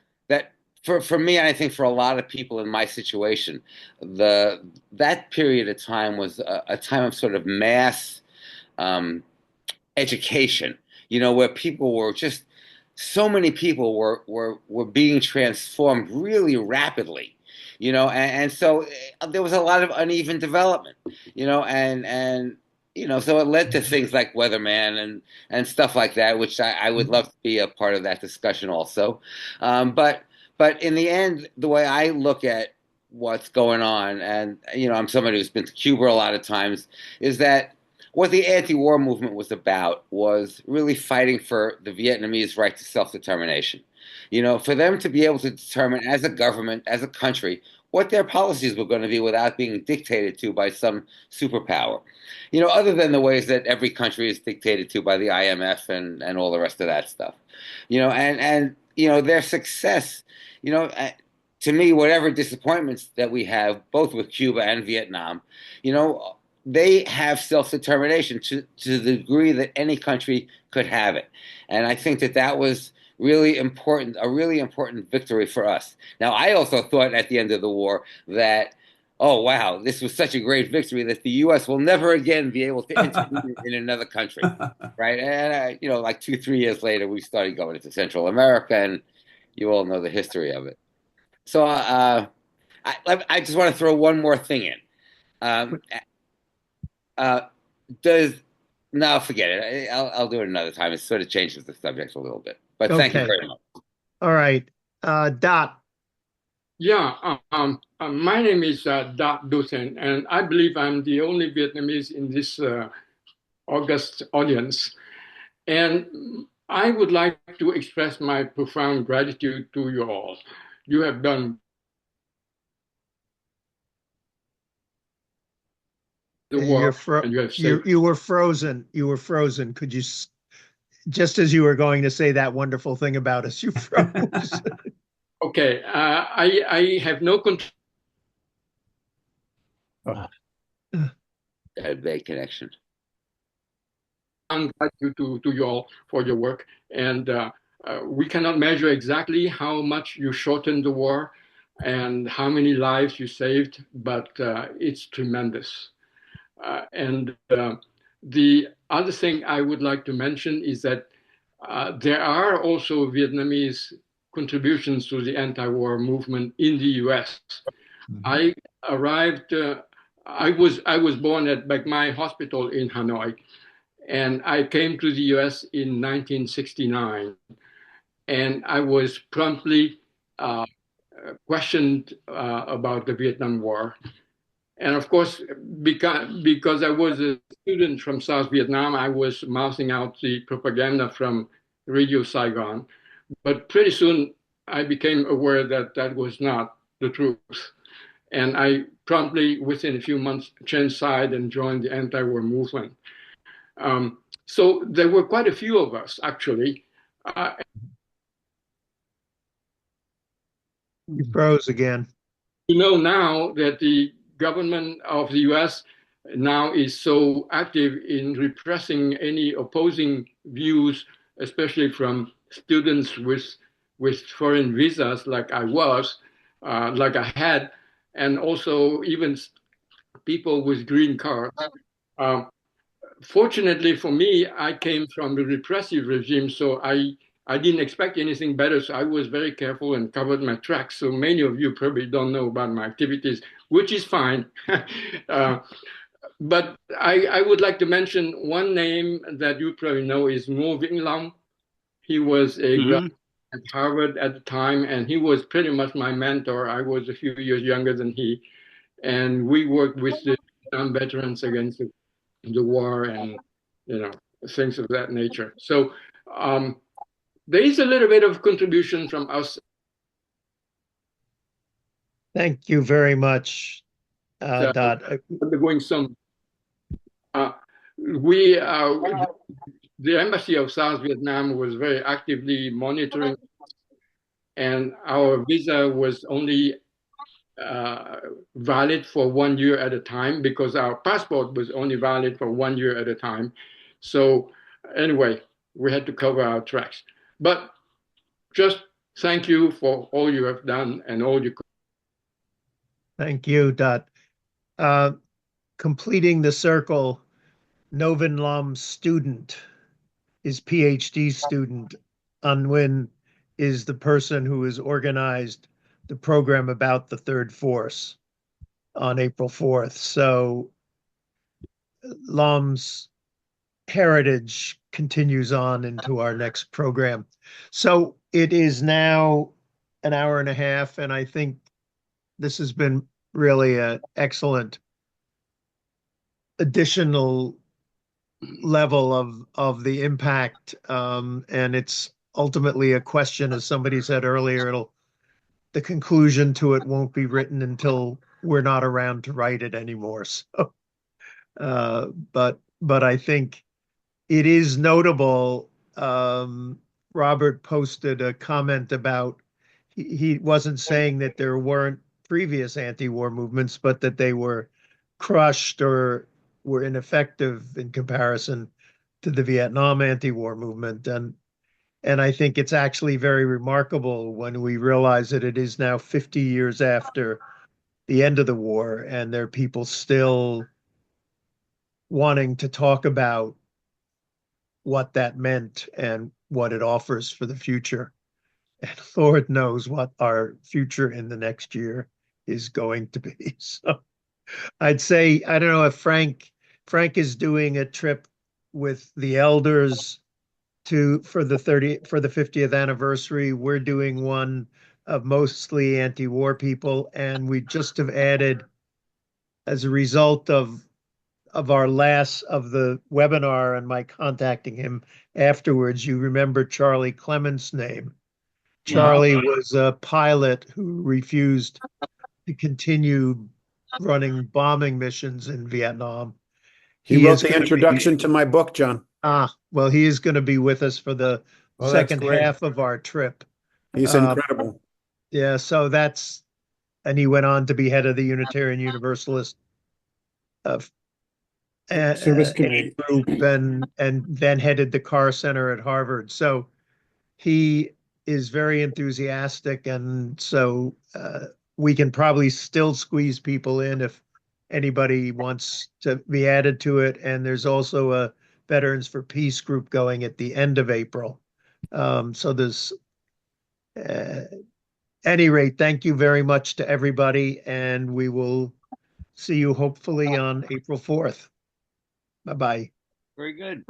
for me, and I think for a lot of people in my situation, that period of time was a time of sort of mass education, where people were just, so many people were being transformed really rapidly, and so there was a lot of uneven development, and so it led to things like Weatherman and stuff like that, which I would love to be a part of that discussion also. But in the end, the way I look at what's going on, and I'm somebody who's been to Cuba a lot of times, is that what the anti-war movement was about was really fighting for the Vietnamese right to self-determination. For them to be able to determine as a government, as a country, what their policies were going to be without being dictated to by some superpower. Other than the ways that every country is dictated to by the IMF and all the rest of that stuff. And their success, to me, whatever disappointments that we have, both with Cuba and Vietnam, they have self-determination to the degree that any country could have it. And I think that was really important, a really important victory for us. Now, I also thought at the end of the war that, oh, wow, this was such a great victory that the U.S. will never again be able to intervene in another country, right? And, like 2-3 years later, we started going into Central America, and you all know the history of it. So I just want to throw one more thing in. No, forget it. I'll do it another time. It sort of changes the subject a little bit. But thank you very much. All right. Dot. Yeah, my name is Dot Dusen, and I believe I'm the only Vietnamese in this august audience. And I would like to express my profound gratitude to you all. You have done the work, and you have saved. You were frozen. You were frozen. Could you, just as you were going to say that wonderful thing about us, you froze. Okay, I have no control. A bad connection. I'm gratitude to you all for your work, and we cannot measure exactly how much you shortened the war and how many lives you saved, but it's tremendous. And the other thing I would like to mention is that there are also Vietnamese contributions to the anti-war movement in the U.S. I arrived. I was born at Bạch Mai Hospital in Hanoi, and I came to the U.S. in 1969, and I was promptly questioned about the Vietnam War. And of course, because I was a student from South Vietnam, I was mouthing out the propaganda from Radio Saigon. But pretty soon, I became aware that that was not the truth. And I promptly, within a few months, changed side and joined the anti-war movement. So there were quite a few of us, actually. You froze again. You know now that the government of the US now is so active in repressing any opposing views, especially from students with foreign visas, like I was, like I had, and also even people with green cards. Fortunately for me, I came from the repressive regime, so I didn't expect anything better. So I was very careful and covered my tracks. So many of you probably don't know about my activities, which is fine. But I would like to mention one name that you probably know is Mo Vĩnh Long. He was a guy at Harvard at the time, and he was pretty much my mentor. I was a few years younger than he, and we worked with the Vietnam veterans against the war and things of that nature. So there is a little bit of contribution from us. Thank you very much, Dot. Undergoing some. The embassy of South Vietnam was very actively monitoring, and our visa was only valid for 1 year at a time because our passport was only valid for 1 year at a time. So anyway, we had to cover our tracks. But just thank you for all you have done and all you. Thank you, Dot. Completing the circle, Novin Lam's student, his PhD student, Unwin, is the person who has organized the program about the Third Force on April 4th. So Lam's heritage continues on into our next program. So it is now an hour and a half, and I think this has been really an excellent additional level of the impact. And it's ultimately a question, as somebody said earlier, the conclusion to it won't be written until we're not around to write it anymore. So, but I think it is notable. Robert posted a comment about he wasn't saying that there weren't previous anti-war movements, but that they were crushed or were ineffective in comparison to the Vietnam anti-war movement. And I think it's actually very remarkable when we realize that it is now 50 years after the end of the war, and there are people still wanting to talk about what that meant and what it offers for the future. And Lord knows what our future in the next year is going to be. So I'd say, I don't know if Frank is doing a trip with the elders for the 50th anniversary. We're doing one of mostly anti-war people, and we just have added, as a result of the webinar and my contacting him afterwards, you remember Charlie Clement's name. Charlie was a pilot who refused to continue running bombing missions in Vietnam. He wrote the introduction to my book, John. Well, he is going to be with us for the second half of our trip. He's incredible. Yeah, so and he went on to be head of the Unitarian Universalist Service Committee group, and then headed the Carr Center at Harvard. So he is very enthusiastic, and so we can probably still squeeze people in if anybody wants to be added to it. And there's also a Veterans for Peace group going at the end of April. So there's, any rate, thank you very much to everybody, and we will see you hopefully on April 4th. Bye-bye. Very good.